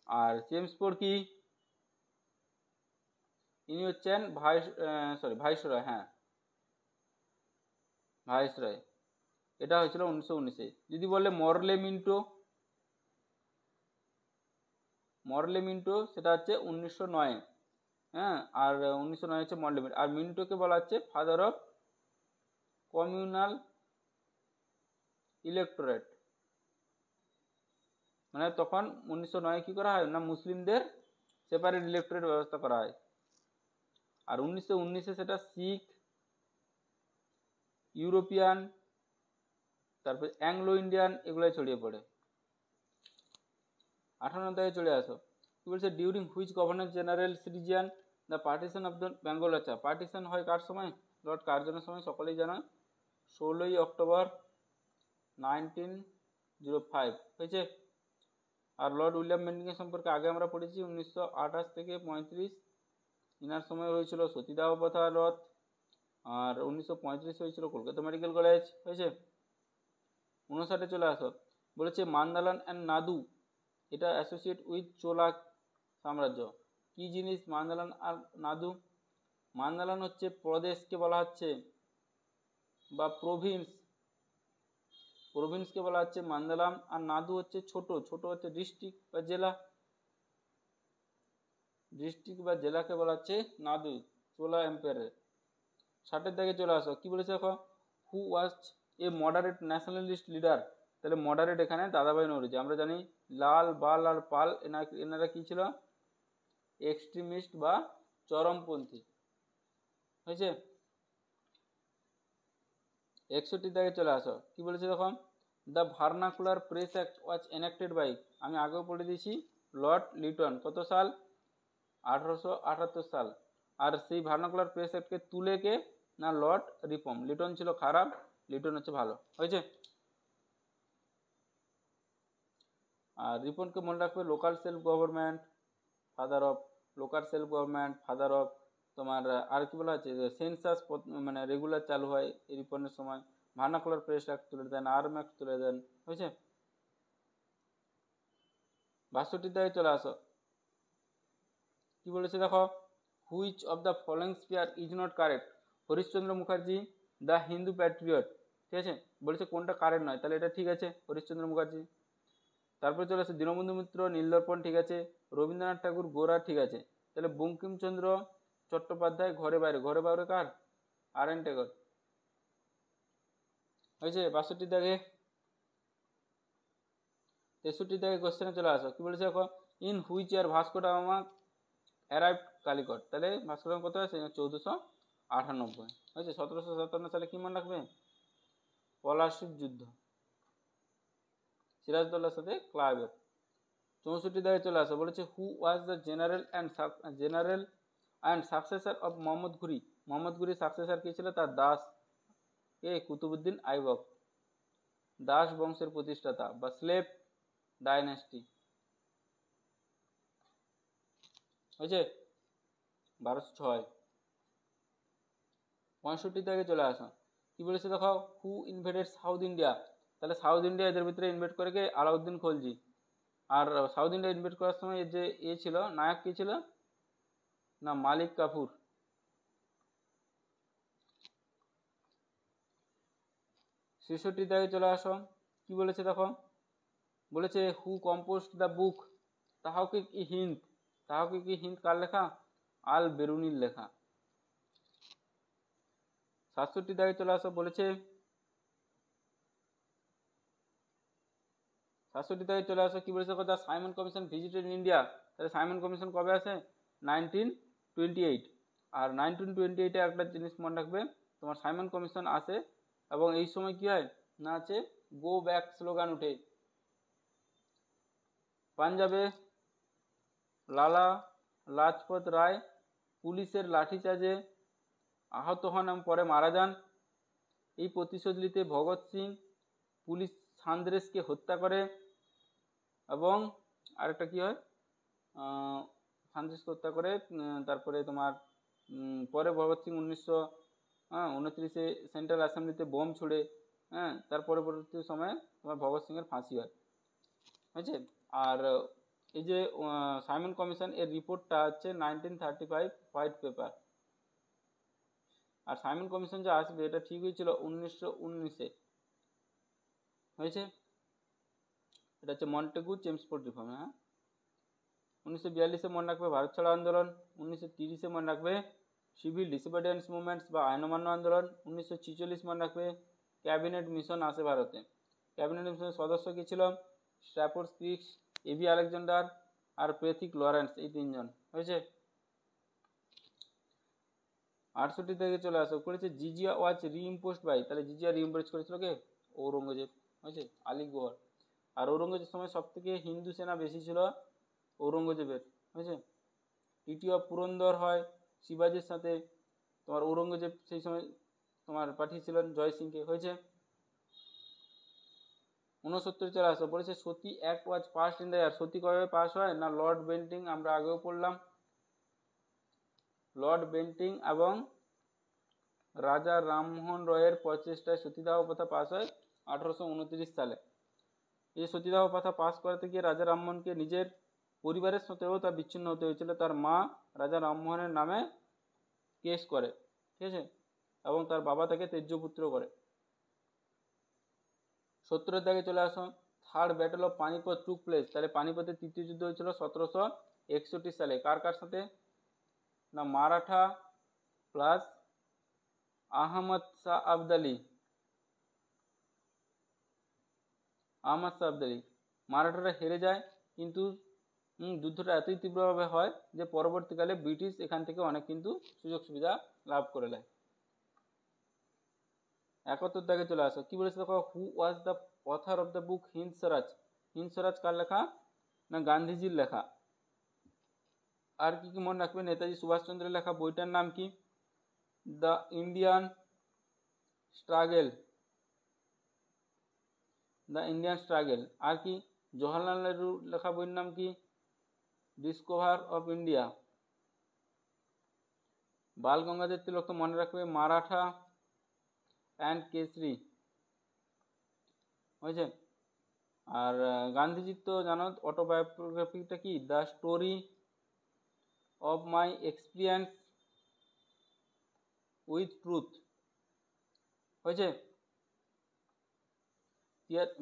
আর চেমস্ফোর্ড কি? ইনি হচ্ছেন ভাইসরয়। হ্যাঁ, ভাইসরয়। এটা হয়েছিল 1919-এ। যদি বলে মরলে মিন্টো সেটা হচ্ছে 1909-এ। হ্যাঁ, আর 1909 হচ্ছে মরলে মিন্টো। আর মিন্টোকে বলা হচ্ছে ফাদার অফ কমিউনাল ইলেকটোরেট। মানে তখন 1909 কি করা হয় না মুসলিমদের সেপারেট ইলেকটোরেট ব্যবস্থা করা হয়। আর 1919-এ সেটা শিখ, ইউরোপিয়ান, তারপর অ্যাংলো ইন্ডিয়ান এগুলোই ছড়িয়ে পড়ে। 58 থেকে চলে আসো। কি বলছে? During which governor general region the partition of the Bengal? আচ্ছা, পার্টিশন হয় কার সময়? লর্ড কার্জনের সময়, সকলেই জানা 16ই অক্টোবর 1905। হয়েছে। আর লর্ড উইলিয়াম বেন্টিংয়ের সম্পর্কে আগে আমরা পড়েছি 1928 থেকে 35। ইনার সময় হয়েছিল সতীদাহ প্রথা রথ। আর 1935 হয়েছিল কলকাতা মেডিকেল কলেজ। হয়েছে। 59-এ চলে আসো। বলেছে মান্দালান অ্যান্ড নাদু এটা অ্যাসোসিয়েট উইথ চোলা সাম্রাজ্য। কি জিনিস মান্দালান আর নাদু? মান্দালান হচ্ছে প্রদেশকে বলা হচ্ছে, বা প্রভিন্সকে বলা হচ্ছে মান্দালাম। আর নাদু হচ্ছে ছোট হচ্ছে ডিস্ট্রিক্ট বা জেলাকে বলা হচ্ছে নাদু, চোলা এম্পায়ারের। 60-এর দিকে চলে আসো। কি বলেছে দেখো? Who was A moderate nationalist leader? তাহলে মডারেট এখানে দাদাভাই নওরোজি। আমরা জানি লাল, বাল আর পাল এনারা কি ছিল? এক্সট্রিমিস্ট বা চরমপন্থী। হয়েছে। 61 দিকে চলে আসো। কি বলেছে দেখো? The Vernacular Press Act was enacted by, আমি আগেও পড়ে দিয়েছি, লর্ড লিটন। কত সাল? 1878 সাল। আর সেই ভার্নাকুলার প্রেস অ্যাক্টকে তুলে কে? না লর্ড রিপন। লিটন ছিল খারাপ, লিটন হচ্ছে ভালো। হয়েছে। আর রিপনকে মনে রাখবে local self government, father of local self government, father of তোমার আর কি বলা হচ্ছে সেন্সাস মানে রেগুলার চালু হয় এই রিপনের সময়। ভার্নাকুলার প্রেস অ্যাক্ট তুলে দেন, আর্ম অ্যাক্ট তুলে দেন। হয়েছে। 62 দিকে চলে আসো। কি বলেছে দেখো? Which of the following spear is not correct? Harishchandra Mukherjee, the Hindu Patriot. ঠিক আছে, বলেছে কোনটা কারেক্ট নয়, তাহলে এটা ঠিক আছে, হরিশ্চন্দ্র মুখার্জি। তারপরে চলে আসে দীনবন্ধু মিত্র, নীলদর্পণ ঠিক আছে, রবীন্দ্রনাথ ঠাকুর, গোরা ঠিক আছে। তাহলে বঙ্কিমচন্দ্র চট্টোপাধ্যায় ঘরে বাইরে কার? আর এন টেগর। হয়েছে। 62 দাগে। 63 দাগে কোশ্চেনে চলে আসো। কি বলেছে দেখো? In which year Vasco da Gama arrived Calicut? তাহলে ভাস্কো ডা গামা কত আছে? 1498। হয়েছে। 1757 সালে কি মনে রাখবে? পলাশির যুদ্ধ, সিরাজদৌল্লার সাথে ক্লাইভের। 64 দাগে চলে আসো। বলেছে who was the general and successor of Mohammad Ghori? Mohammad ঘুরির successor কে ছিল? তার দাস কে? কুতুবুদ্দিন আইবক, দাস বংশের প্রতিষ্ঠাতা বা স্লেভ ডাইনেস্টি। হয়েছে। 1206। 65 থেকে চলে আসা। কি বলেছে দেখো? হু ইনভেডেড সাউথ ইন্ডিয়া? তাহলে সাউথ ইন্ডিয়া এদের ভিতরে ইনভেড করে কে? আলাউদ্দিন খলজি। আর সাউথ ইন্ডিয়া ইনভেড করার সময় যে ছিল নায়ক কে ছিল? না মালিক কাফুর। 66 থেকে চলে আসো। কি বলেছে দেখো, বলেছে হু কম্পোস্ট দ্য বুক, তাহাকে কি হিন্ট, তাহাকে কি হিন্ট কার লেখা, আল বেরুনির লেখা। 67 দাগে চলে আসো, বলেছে 67 দাগে চলে আসো, কি বলেছে the Simon commission visited India. তাহলে সাইমন কমিশন কবে আসে, 1928। আর 1928-এ একটা জিনিস মনে রাখবে, তোমার সাইমন কমিশন আসে এবং এই সময় কি হয় না, আছে গো ব্যাক স্লোগান উঠে। পাঞ্জাবে লালা লাজপত রায় পুলিশের লাঠিচার্জে আহত হন এবং পরে মারা যান। এই প্রতিশোধ নিতে ভগৎ সিং পুলিশ সান্দ্রেসকে হত্যা করে এবং আরেকটা কি হয়, সান্দ্রেসকে হত্যা করে। তারপরে তোমার পরে ভগৎ সিং 1929-এ সেন্ট্রাল অ্যাসেম্বলিতে বোম ছুড়ে, তার পরবর্তী সময়ে তোমার ভগৎ সিংয়ের ফাঁসি হয়, হয়েছে। আর এই যে সাইমন কমিশন এর রিপোর্টটা হচ্ছে 1935 হোয়াইট পেপার। আর সাইমন কমিশন যে আসবে এটা ঠিক হয়েছিল 1919-এ, হয়েছে। এটা হচ্ছে মন্টেগু চেমসফোর্ড রিফর্ম। 1942-এ মনে রাখবে ভারত ছাড়ো আন্দোলন। 1930-এ মনে রাখবে সিভিল ডিসোবিডিয়েন্স মুভমেন্টস বা আইন অমান্য আন্দোলন। 1946 মনে রাখবে ক্যাবিনেট মিশন আসে ভারতে। ক্যাবিনেট মিশনের সদস্য কি ছিল, স্ট্র্যাফোর্ড ক্রিপ্স, এবি আলেকজান্ডার আর প্রেথিক লরেন্স, এই তিনজন, হয়েছে। 68 থেকে চলে আসো, করেছে জিজিয়া ওয়াজ রিইম্পোজড বাই, তাহলে জিজিয়া রিইম্পোজ করেছিল কে, ঔরঙ্গজেব, হয়েছে, আলিগড়। আর ঔরঙ্গজেবের সময় সব থেকে হিন্দু সেনা বেশি ছিল ঔরঙ্গজেবের, হয়েছে। টিটি অফ পুরন্দর হয় শিবাজির সাথে, তোমার ঔরঙ্গজেব সেই সময় তোমার পাঠিয়েছিলেন জয় সিংকে, হয়েছে। 69 চলে আসো, বলেছে Sati act was passed in the year, Sati কবে পাস হয় না, লর্ড বেন্টিং, আমরা আগেও পড়লাম, লর্ড বেন্টিং এবং রাজা রামমোহন রয়ের প্রচেষ্টায় সতীদাহ প্রথা পাস হয় 1829 সালে। এই সতীদাহ প্রথা পাস করাতে গিয়ে রাজা রামমোহনকে নিজের পরিবারের সাথেও তা বিচ্ছিন্ন হতে হয়েছিল। তার মা রাজা রামমোহনের নামে কেস করে, ঠিক আছে, এবং তার বাবা তাকে তেজ্যপুত্র করে। 70-এর দাগে চলে আসো, third battle of Panipat took place, তাহলে পানিপথের তৃতীয় যুদ্ধ হয়েছিল 1761 সালে, কার কার সাথে না, মারাঠা প্লাস আহমদ শাহ আবদালি। আহমদ শাহ আবদালি, মারাঠারা হেরে যায়, কিন্তু যুদ্ধটা এতই তীব্রভাবে হয় যে পরবর্তীকালে ব্রিটিশ এখান থেকে অনেক কিন্তু সুযোগ সুবিধা লাভ করে নেয়। 71 দাগে চলে আসো, কি বলেছে দেখো, who was the author of the book Hind Swaraj. Hind Swaraj কার লেখা না, গান্ধীজির লেখা। আর কি কি মনে রাখবে, নেতাজি সুভাষচন্দ্রের লেখা বইটার নাম কি, the Indian struggle, the Indian struggle. আর কি, জওহরলাল নেহরুর লেখা বইয়ের নাম কি, discover of India. Bal Gangadhar Tilak তো মনে রাখবে মারাঠা অ্যান্ড কেসরি, হয়েছে। আর গান্ধীজির তো জানো অটোবায়োগ্রাফিটা কি, the story of my experience with truth, হয়েছে।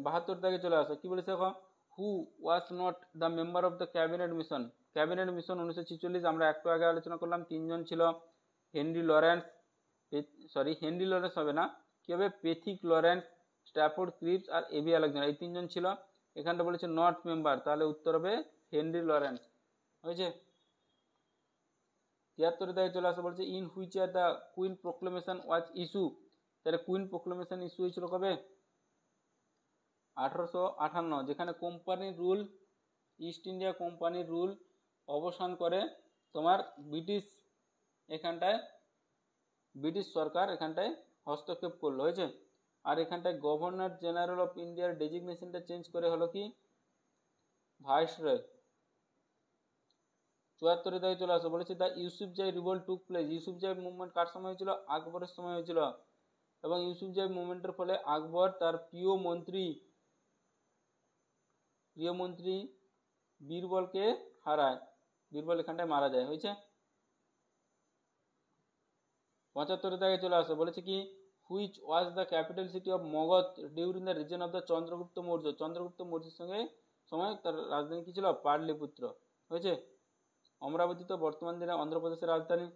72 দাগে চলে আসো, কি বলেছে এখন, who was not the member of the cabinet mission. Cabinet mission 1946, আমরা একটু আগে আলোচনা করলাম, তিনজন ছিল, হেনরি লরেন্স, হেনরি লরেন্স হবে না, কি হবে, পেথিক লরেন্স, স্ট্র্যাফোর্ড ক্রিপ্স আর এবি আলেকজান্ডার, এই তিনজন ছিল। এখানটা বলেছে নট মেম্বার, তাহলে উত্তর হবে হেনরি লরেন্স, হয়েছে। 73 দাগে চলে আসা, বলছে in which year the queen proclamation was issue, তাহলে কুইন প্রোক্লেমেশন ইস্যু হয়েছিল কবে, 1858, যেখানে কোম্পানির রুল, ইস্ট ইন্ডিয়া কোম্পানির রুল অবসান করে তোমার ব্রিটিশ, এখানটায় ব্রিটিশ সরকার এখানটায় হস্তক্ষেপ করলো, হয়েছে। আর এখানটায় গভর্নর জেনারেল অফ ইন্ডিয়ার ডেজিগনেশনটা চেঞ্জ করে হলো কি, ভাইসরয়। 74 দাগে চলে আসো, বলেছে the Yusufzai revolt took place. Yusufzai movement কার সময় হয়েছিল, আকবরের সময় হয়েছিল, এবং ইউসুফজাই মুভমেন্টের ফলে আকবর তার প্রিয় মন্ত্রী বীরবলকে হারায়, বীরবল এখানটায় মারা যায়, হয়েছে। 75 দাগে চলে আসো, বলেছে কি, which was the capital city of Magadha during the reason of the Chandragupta Maurya. Chandragupta মৌর্যের সঙ্গে সময় তার রাজধানী কী ছিল? পাটলিপুত্র। হয়েছে। অমরাবতী তো বর্তমান দিনে অন্ধ্রপ্রদেশের রাজধানী।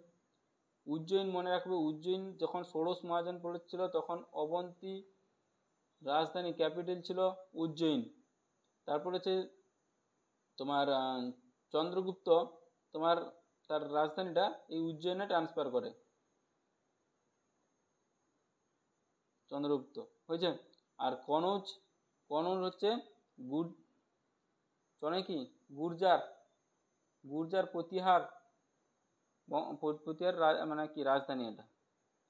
উজ্জয়িন মনে রাখবে, উজ্জয়িন যখন ষোড়শ মহাযান পড়েছিল তখন অবন্তী রাজধানী ক্যাপিটাল ছিল উজ্জয়িন। তারপর হচ্ছে তোমার চন্দ্রগুপ্ত তোমার তার রাজধানীটা এই উজ্জয়িনে ট্রান্সফার করে, চন্দ্রগুপ্ত। হয়েছে। আর কনৌজ, কনৌজ হচ্ছে কি গুর্জার, গুর্জার প্রতিহার, প্রতিহার মানে কি রাজধানী, এটা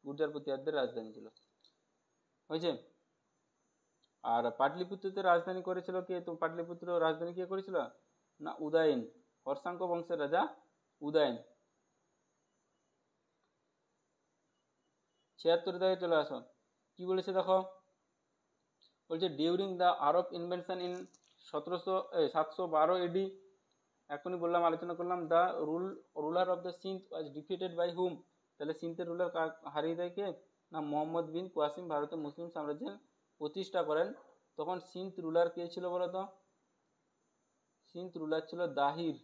গুর্জার প্রতিহারদের রাজধানী ছিল। হয়েছে। আর পাটলিপুত্রতে রাজধানী করেছিল কে? তো পাটলিপুত্র রাজধানী কে করেছিল? না উদয়ন, হর্ষাঙ্ক বংশের রাজা উদয়ন। 76 থেকে চলে আসো। কি বলেছে দেখো, বলছে during the Arab invention in 712 AD, এখনই বললাম, আলোচনা করলাম, the ruler of the Sindh was defeated by whom. তাহলে সিন্ধের রুলার হারিয়ে দেয় কে? না মোহাম্মদ বিন কোয়াসিম ভারতে মুসলিম সাম্রাজ্যের প্রতিষ্ঠা করেন। তখন সিন্ধ রুলার কে ছিল বলো তো? সিন্ধ রুলার ছিল দাহির।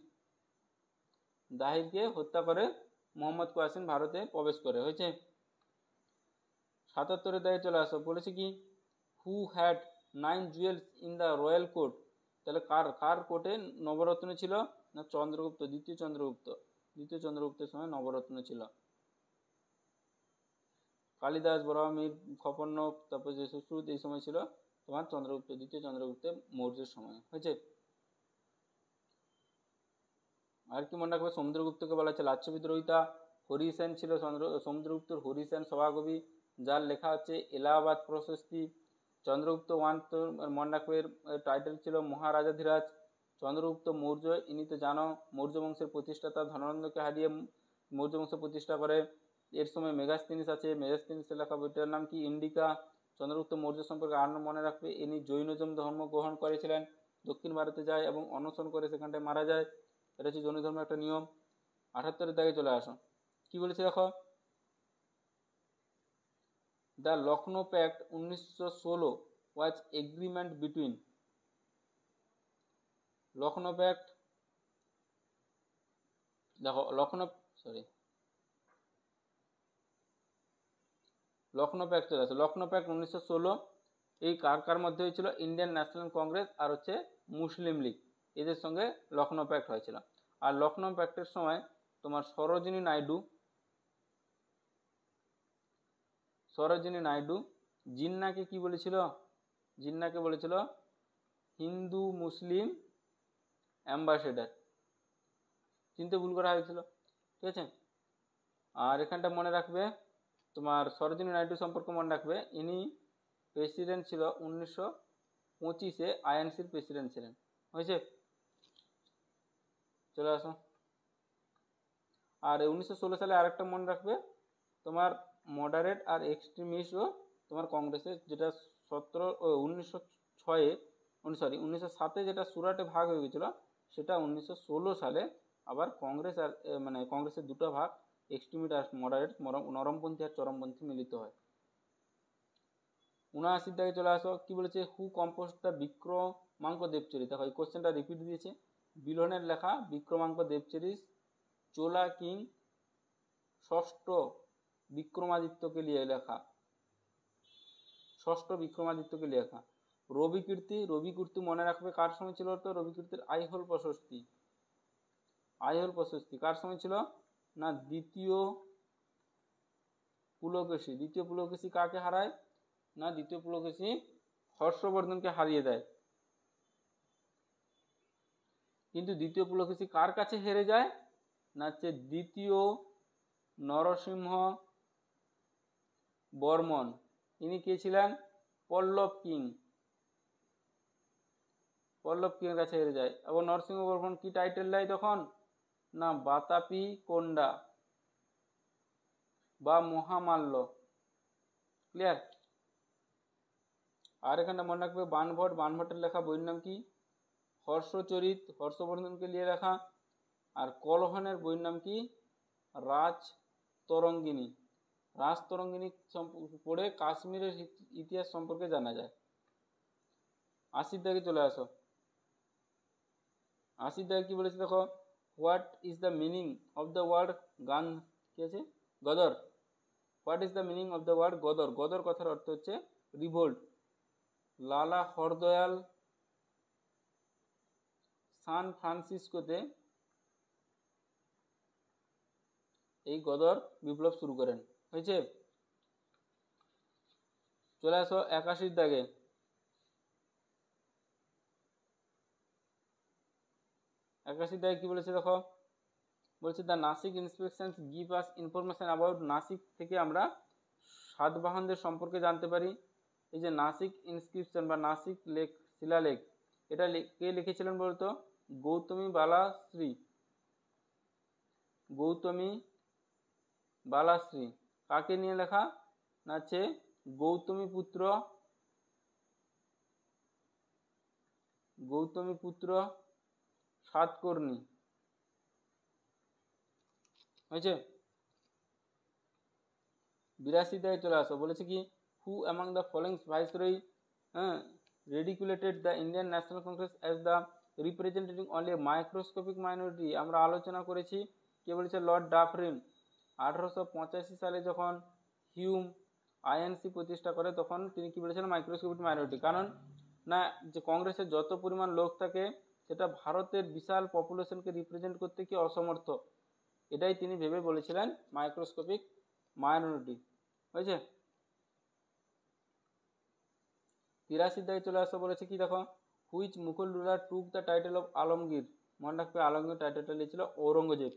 দাহিরকে হত্যা করে মোহাম্মদ কোয়াসিম ভারতে প্রবেশ করে। হয়েছে। 77 দাগে চলে আসো। বলেছে কি who had 9 jewels in the royal court. তাহলে কার কার কোর্টে নবরত্ন ছিল? না চন্দ্রগুপ্ত, দ্বিতীয় চন্দ্রগুপ্ত। দ্বিতীয় চন্দ্রগুপ্তের সময় নবরত্ন ছিল। কালিদাস, বরাহমির, খপন্ন, তারপর যে সুশ্রুত, এই সময় ছিল তোমার চন্দ্রগুপ্ত, দ্বিতীয় চন্দ্রগুপ্তের মৌর্যের সময়। হয়েছে। আর কি মনে রাখবে? সমুদ্রগুপ্তকে বলা হচ্ছে লাচ্ছ বিদ্রোহিতা। হরি সেন ছিল সমুদ্রগুপ্তর হরি সেন সভাকবি, যার লেখা হচ্ছে এলাহাবাদ প্রশস্তি। চন্দ্রগুপ্ত ওয়ান তো মনে রাখবে টাইটেল ছিল মহারাজাধিরাজ। চন্দ্রগুপ্ত মৌর্য, ইনি তো জানো মৌর্য বংশের প্রতিষ্ঠাতা, ধনানন্দকে হারিয়ে মৌর্য বংশ প্রতিষ্ঠা করে। এর সময় মেগাস্তিনিস আছে, মেগাস্তিনিসের লেখা বইটার নাম কি? ইন্ডিকা। চন্দ্রগুপ্ত মৌর্য সম্পর্কে আর মনে রাখবে, ইনি জৈনজম ধর্ম গ্রহণ করেছিলেন, দক্ষিণ ভারতে যায় এবং অনশন করে সেখানটায় মারা যায়। এটা হচ্ছে জৈন ধর্মের একটা নিয়ম। 78 দাগে চলে আসো। কি বলেছে দেখো, the Lucknow pact 1916 was agreement between. Lucknow pact, দেখো লখনৌ প্যাক্ট চলে আসে। লখনৌ প্যাক্ট 1916 এই কার কার মধ্যে হয়েছিল? ইন্ডিয়ান ন্যাশনাল কংগ্রেস আর হচ্ছে মুসলিম লীগ, এদের সঙ্গে লখনৌ প্যাক্ট হয়েছিল। আর লখনৌ প্যাক্টের সময় তোমার সরোজিনী নাইডু জিন্নাকে কি বলেছিল? জিন্নাকে বলেছিল হিন্দু মুসলিম অ্যাম্বাসেডার, চিনতে ভুল করা হয়েছিল। ঠিক আছে। আর এখানটা মনে রাখবে তোমার সরোজিনী নাইডু সম্পর্কে মনে রাখবে, ইনি প্রেসিডেন্ট ছিল 1925-এ, আইএনসির প্রেসিডেন্ট ছিলেন। হয়েছে। চলে আসো। আর 1916 সালে আরেকটা মনে রাখবে, তোমার মডারেট আর এক্সট্রিমিস্টও তোমার কংগ্রেসের, যেটা 1907-এ যেটা সুরাটে ভাগ হয়ে গেছিল, সেটা 1916 সালে আবার কংগ্রেস আর মানে কংগ্রেসের দুটো ভাগ, এক্সট্রিমিস্ট আর মডারেট, নরমপন্থী আর চরমপন্থী মিলিত হয়। 79 দাগে চলে আসো। কি বলেছে? Who compose the Vikramankadevacharita. দেখো এই কোশ্চেনটা রিপিট দিয়েছে। বিলনের লেখা বিক্রমাঙ্ক দেবচরিত চোলা কিং ষষ্ঠ বিক্রমাদিত্যকে নিয়ে লেখা, ষষ্ঠ বিক্রমাদিত্যকে লেখা। রবিকীর্তি মনে রাখবে কার সময় ছিল? তো রবিকীর্তির আইহোল প্রশস্তি কার সময় ছিল? না দ্বিতীয় পুলকেশী। দ্বিতীয় পুলকেশী কাকে হারায়? না দ্বিতীয় পুলকেশী হর্ষবর্ধনকে হারিয়ে দেয়। কিন্তু দ্বিতীয় পুলকেশী কার কাছে হেরে যায়? না হচ্ছে দ্বিতীয় নরসিংহ বর্মন। ইনি কে ছিলেন? পল্লব কিং এর কাছে হেরে যায়। এবং নরসিংহ বর্মন কি টাইটেল দেয় তখন? না বাতাপি কোন্ডা বা মহামাল্য। ক্লিয়ার? আর এখানে মনে রাখবে বানভট্টের লেখা বইয়ের নাম কি? হর্ষচরিত, হর্ষবর্ধনকে নিয়ে লেখা। আর কলহনের বইয়ের নাম কি? রাজ তরঙ্গিনী। রাজতরঙ্গিনী পড়ে কাশ্মীরের ইতিহাস সম্পর্কে জানা যায়। 80 দাগে চলে আসো। 80 দাগে কি বলেছে দেখো, what is the meaning of the word গান, কি আছে, Ghadar. What is the meaning of the word Ghadar? Ghadar কথার অর্থ হচ্ছে রিভোল্ট। লালা হরদয়াল সান ফ্রান্সিসকোতে এই গদর বিপ্লব শুরু করেন। হয়েছে? চলে আসো 81 দাগে। 81 দাগে কি বলেছে দেখো, বলছে the Nashik inspections give us information about, Nashik থেকে আমরা সাতবাহনদের সম্পর্কে জানতে পারি। এই যে নাসিক ইনস্ক্রিপশন বা নাসিক শিলালেখ, এটা কে লিখেছিলেন বলতো? গৌতমী বালাশ্রী। গৌতমী বালাশ্রী। কাকে নিয়ে লেখা? না হচ্ছে গৌতমী পুত্র সাতকর্ণী। হয়েছে? 82 দায় চলে আসো। বলেছে কি, who among the following viceroy ridiculated the Indian National Congress as the representative only microscopic minority. আমরা আলোচনা করেছি, কে বলেছে? Lord Dufferin. 1885 সালে যখন হিউম আইএনসি প্রতিষ্ঠা করে তখন তিনি কি বলেছিলেন? Microscopic minority. কারণ না, যে কংগ্রেসের যত পরিমাণ লোক থাকে সেটা ভারতের বিশাল পপুলেশনকে রিপ্রেজেন্ট করতে কি অসমর্থ, এটাই তিনি ভেবে বলেছিলেন মাইক্রোস্কোপিক মাইনরিটি। হয়েছে? 83 দায় চলে আসা। বলেছে কি দেখো, which Mughal ruler took the title of Alamgir. মনে রাখবে আলমগীর টাইটেলটা নিয়েছিল ঔরঙ্গজেব।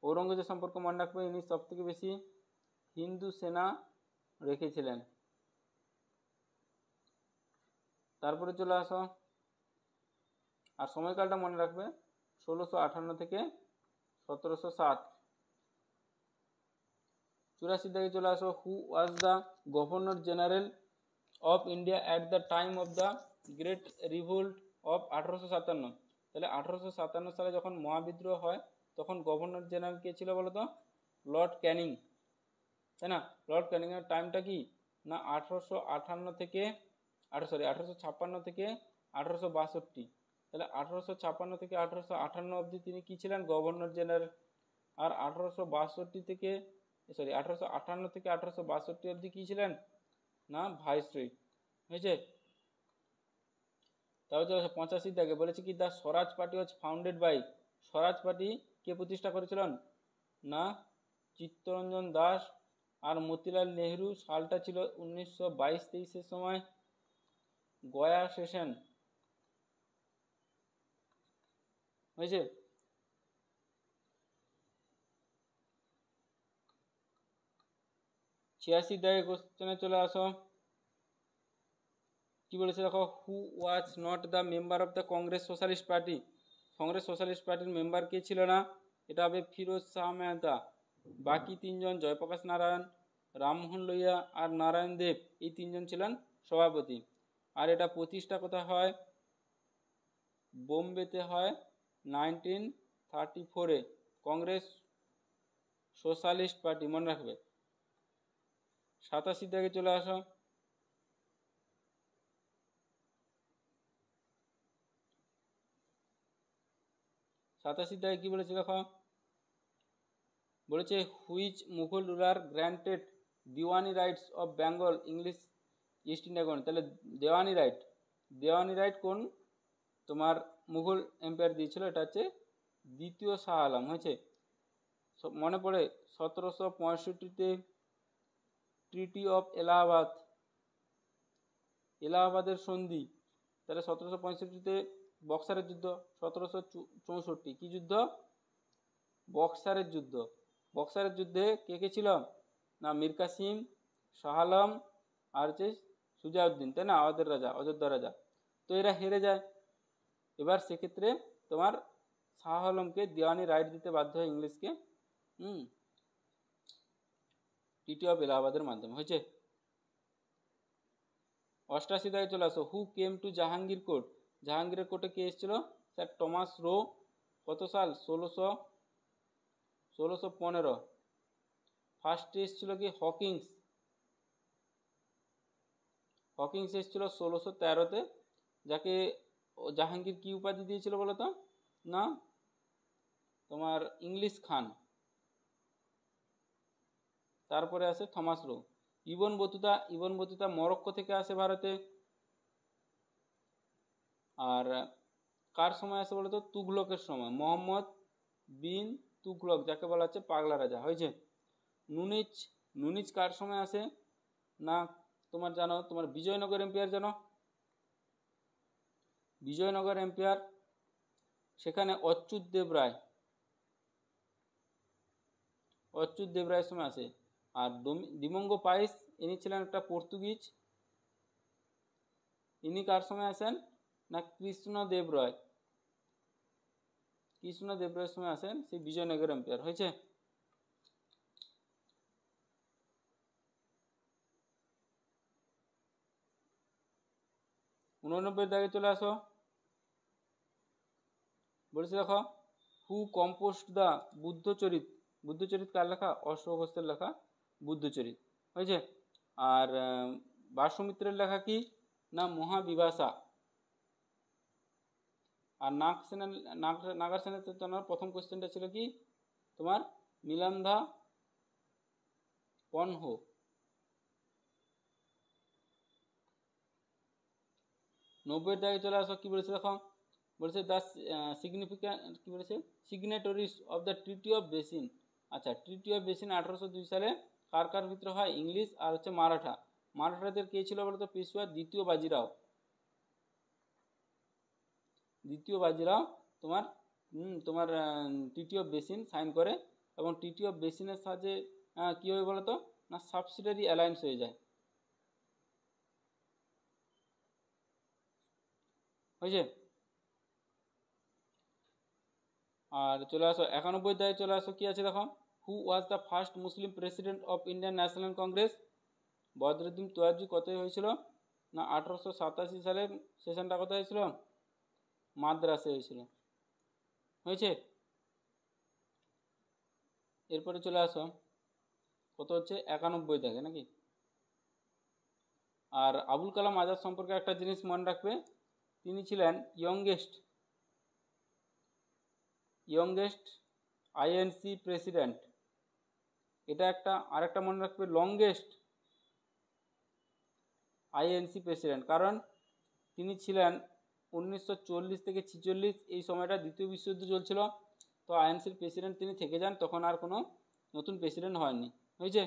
ঔরঙ্গজেব সম্পর্কে মনে রাখবে ইনি সব থেকে বেশি হিন্দু সেনা রেখেছিলেন। তারপরে চলে আসো, আর সময়কালটা মনে রাখবে 1658 থেকে 1707। 84 দাগে চলে আসো, who was the governor general of India at the time of the great revolt of 1857। তাহলে 1857 সালে যখন মহাবিদ্রোহ হয় তখন গভর্নর জেনারেল কে ছিল বলতো? লর্ড ক্যানিং, তাই না? লর্ড ক্যানিংয়ের টাইমটা কি না 1858 থেকে 1856 থেকে 1862। তাহলে 1856 থেকে 1858 অবধি তিনি কি ছিলেন? Governor general. আর 1862 থেকে 1858 থেকে 1862 অবধি কি ছিলেন? না ভাইসরয়। হয়েছে? তাহলে 85 দাগে বলেছে কি, the Swaraj party was founded by. Swaraj party কে প্রতিষ্ঠা করেছিলেন? না চিত্তরঞ্জন দাস আর মতিলাল নেহরু। সালটা ছিল 1922-23 সময়। গয়া সেশন। হয়েছে? ছিয়াশি দাগে কোশ্চেনে চলে আসো। কি বলেছে দেখো, who was not the member of the Congress Socialist Party. Congress Socialist পার্টির মেম্বার কে ছিল না? এটা হবে ফিরোজ শাহ মেহতা। বাকি তিনজন, জয়প্রকাশ নারায়ণ, রামমোহন লোহিয়া আর নারায়ণ দেব, এই তিনজন ছিলেন সভাপতি। আর এটা প্রতিষ্ঠা কোথায় হয়? বোম্বেতে হয় 1934-এ। কংগ্রেস সোশ্যালিস্ট পার্টি, মনে রাখবে। 87 দাগে চলে আসো। 87 দাগে কি বলেছে দেখো, বলেছে which Mughal ruler granted Deewani rights of Bengal English east India company. তাহলে দেওয়ানি রাইট কোন তোমার মুঘল এম্পায়ার দিয়েছিল? এটা হচ্ছে দ্বিতীয় শাহ আলম। হয়েছে? মনে পড়ে 1765-তে ট্রিটি অফ এলাহাবাদ, এলাহাবাদের সন্ধি। তাহলে 1765-তে বক্সারের যুদ্ধ। 1764 কি যুদ্ধ? বক্সারের যুদ্ধ। বক্সারের যুদ্ধে কে কে ছিল? না মীর কাসিম, শাহ আলম আর হচ্ছে সুজাউদ্দিন, তাই না? আমাদের রাজা, অযোধ্যা রাজা। তো এরা হেরে যায়। এবার সেক্ষেত্রে তোমার শাহ আলমকে দেওয়ানি রাইট দিতে বাধ্য হয় ইংলিশকে, ট্রিটি অফ এলাহাবাদের মাধ্যমে। হয়েছে? 88 দাগে চলে আসো, হু কেম টু জাহাঙ্গীর কোর্ট। জাহাঙ্গীরের কোর্টে কে এসেছিল? Sir Thomas Roe. কত সাল? 1615। ফার্স্টে এসেছিল কি হকিংস এসেছিল 1613-তে, যাকে জাহাঙ্গীর কি উপাধি দিয়েছিল বলো তো? না, তোমার ইংলিশ খান। তারপরে আসে Thomas rho. Ibn Battuta Morocco থেকে আসে ভারতে। আর কার সময় আসে বলো তো? তুঘলকের সময়, মোহাম্মদ বিন তুঘলক, যাকে বলা হচ্ছে পাগলা রাজা, হয়েছে। নুনিজ কার সময় আসে? না, তোমার জানো, তোমার বিজয়নগর এম্পায়ার জানো? বিজয়নগর এম্পায়ার, সেখানে অচ্যুত দেবরায়ের সময় আসে। আর দিমঙ্গ পাইস, ইনি ছিলেন একটা পর্তুগিজ, ইনি কার সময় আসেন? না, কৃষ্ণদেব রায়ের সময় আসেন, সেই বিজয়নগর এম্পায়ার, হয়েছে। উননব্বই দাগে চলে আসো। বলছি দেখো, হু কম্পোস্ট দ্য বুদ্ধচরিত কার লেখা? অশোক ঘোষের লেখা বুদ্ধচরিত, হয়েছে। আর বাসুমিত্রের লেখা কি? না, মহাবিভাষা। আর নাগার সেনের তোমার প্রথম কোশ্চেনটা ছিল কি তোমার? মিলান্ধা পনহো। নব্বইয়ের দাগে চলে আসো। কি বলেছে দেখো, বলেছে দ্য সিগনিফিক্যান্ট, কি বলেছে? Signatories of the treaty of Bassein. আচ্ছা, ট্রিটি অফ বেসিন 1802 সালে কার ভিতরে হয়? ইংলিশ আর হচ্ছে মারাঠাদের কে ছিল বলতো পেশোয়া? দ্বিতীয় বাজিরাও তোমার তোমার ট্রিটি অফ বেসিন সাইন করে, এবং ট্রিটি অফ বেসিনের সাহায্যে কী হবে বলতো? না, সাবসিডারি অ্যালায়েন্স হয়ে যায়, হয়েছে। আর চলে আসো 91 দায়ে চলে আসো। কি আছে দেখো, who was the first Muslim president of Indian National Congress? Badruddin Tyabji. কত হয়েছিল? না, 1887 সালে সেশনটা কোথায় হয়েছিল? মাদ্রাসে হয়েছিল, হয়েছে। এরপরে চলে আসো, কত হচ্ছে? 91 দাগে নাকি। আর আবুল কালাম আজাদ সম্পর্কে একটা জিনিস মনে রাখবে, তিনি ছিলেন ইয়ংগেস্ট আইএনসি প্রেসিডেন্ট। এটা একটা। আরেকটা মনে রাখবে, লংগেস্ট আইএনসি প্রেসিডেন্ট, কারণ তিনি ছিলেন 1940 থেকে 46, এই সময়টা দ্বিতীয় বিশ্বযুদ্ধ চলছিল। তো আইএনসির প্রেসিডেন্ট তিনি থেকে যান, তখন আর কোনো নতুন প্রেসিডেন্ট হয়নি, হয়েছে।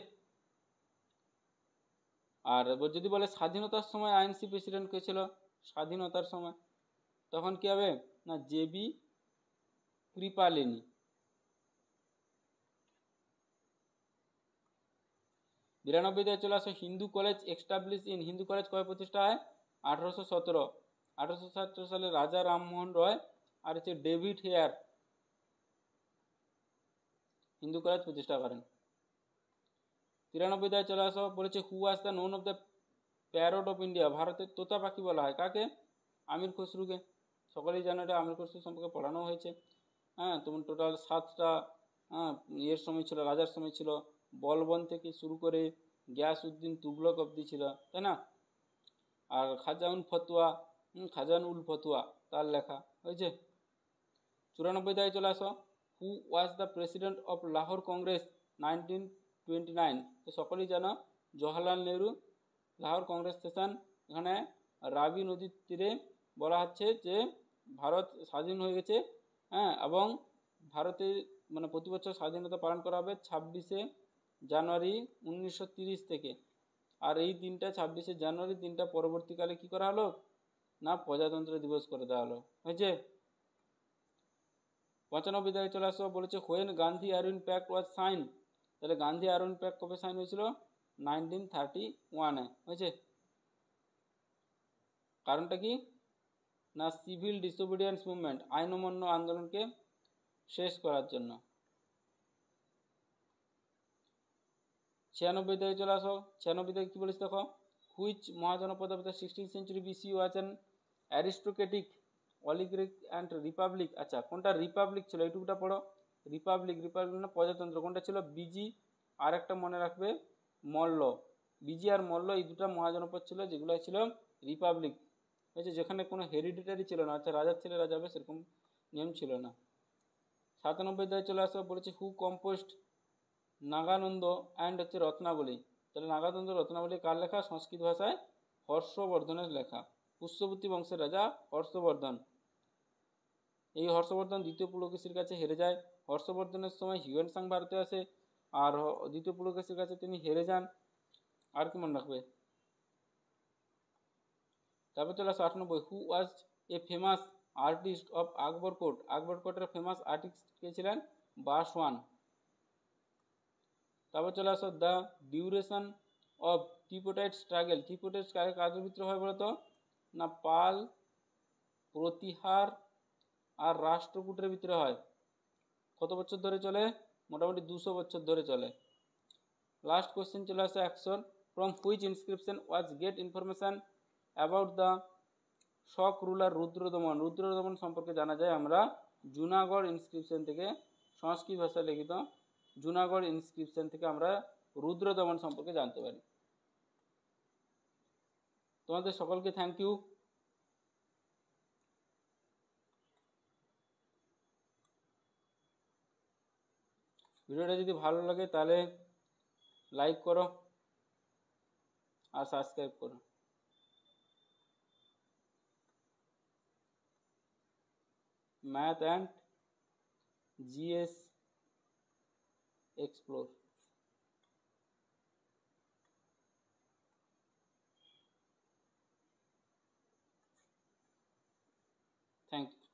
আর যদি বলে স্বাধীনতার সময় আইএনসি প্রেসিডেন্ট কে ছিল? স্বাধীনতার সময় তখন কি হবে? না, জেবি কৃপালিনী। 92 চলে আসো। Hindu college establish in. Hindu college কবে প্রতিষ্ঠা হয়? 1817। 1817 সালে রাজা রামমোহন রয় আর হচ্ছে ডেভিড হেয়ার হিন্দু কলেজ প্রতিষ্ঠা করেন। 93 চলে আসো। বলেছে who was the known of the parrot of India. ভারতের তোতা পাখি বলা হয় কাকে? আমির খসরুকে। সকলেই জানো এটা, আমির খসরু সম্পর্কে পড়ানো হয়েছে। হ্যাঁ, তোমার টোটাল 7টা এর সময় ছিল, রাজার সময় ছিল। বলবন থেকে শুরু করে গিয়াসউদ্দিন তুগলক অব্দি ছিল, তাই না? আর খাজান উল ফতুয়া তার লেখা, হয়েছে। 94 চলে আসো। Who was the president of Lahore Congress 1929? তো সকলেই জানো জওহরলাল নেহরু। লাহোর কংগ্রেস সেশন, এখানে রাবি নদীর তীরে বলা হচ্ছে যে ভারত স্বাধীন হয়ে গেছে। হ্যাঁ, এবং ভারতে মানে প্রতি বছর স্বাধীনতা পালন করা হবে 26শে জানুয়ারি 1930 থেকে। আর এই দিনটা 26শে জানুয়ারি দিনটা পরবর্তীকালে কি করা হলো? না, প্রজাতন্ত্র দিবস করে দেওয়া হলো, হয়েছে। 95 দাগে চলে আসো। বলেছে when Gandhi Irwin pact was sign. তাহলে গান্ধী আরউইন প্যাক্ট কবে সাইন হয়েছিল? 1931-এ, হয়েছে। কারণটা কি? না, সিভিল ডিসোবিডিয়েন্স মুভমেন্ট, আইন অমান্য আন্দোলনকে শেষ করার জন্য। 96 দাগে চলে আসো। 96 দাগে কি বলেছে দেখো, which Mahajanapada of the 16th century BC was an aristocratic oligarch and republic. আচ্ছা, কোনটা রিপাবলিক ছিল এইটুকুটা পড়ো। রিপাবলিক না প্রজাতন্ত্র, কোনটা ছিল? বিজি আর একটা মনে রাখবে মল্ল, বিজয় আর মল্ল এই দুটো মহাজনপদ ছিল যেগুলো ছিল রিপাবলিক, হচ্ছে যেখানে কোনো হেরিডিটারি ছিল না, আচ্ছা রাজার ছেলে রাজা হবে সেরকম নিয়ম ছিল না। 97 দায় চলে আসা বলেছে হু কম্পোস্ট নাগানন্দ অ্যান্ড হচ্ছে রত্নাবলী, তাহলে নাগানন্দ রত্নাবলী কার লেখা? সংস্কৃত ভাষায় হর্ষবর্ধনের লেখা, পুষ্যবতী বংশের রাজা হর্ষবর্ধন। এই হর্ষবর্ধন দ্বিতীয় পুলকেশীর কাছে হেরে যায়। হর্ষবর্ধনের সময় হিউয়েন সাং ভারতে আসে, আর দ্বিতীয় পুলকেশীর কাছে তিনি হেরে যান। আর কি মনে রাখবে? তারপর চলে আসো 98, who was a famous artist of Akbar court, Akbar কোর্টের ফেমাস আর্টিস্ট কে ছিলেন? বাসওয়ান। তারপর চলে আসো the duration of tripartite struggle, tripartite struggle কাদের ভিতরে হয় বলতো? না পাল, প্রতিহার আর রাষ্ট্রকূটের ভিতরে হয়। কত বছর ধরে চলে? মোটামুটি 200 বছর ধরে চলে। লাস্ট কোশ্চেন চলে আসে action, from which inscription was get information about the Shaka ruler Rudradaman, Rudradaman সম্পর্কে জানা যায় আমরা জুনাগড় ইনস্ক্রিপশন থেকে, সংস্কৃত ভাষায় লিখিত জুনাগড় ইনস্ক্রিপশন থেকে আমরা রুদ্রদমন সম্পর্কে জানতে পারি। তোমাদের সকলকে থ্যাংক ইউ। ভিডিওটা যদি ভালো লাগে তাহলে লাইক করো আর সাবস্ক্রাইব করো। Math and GS explore. Thank you.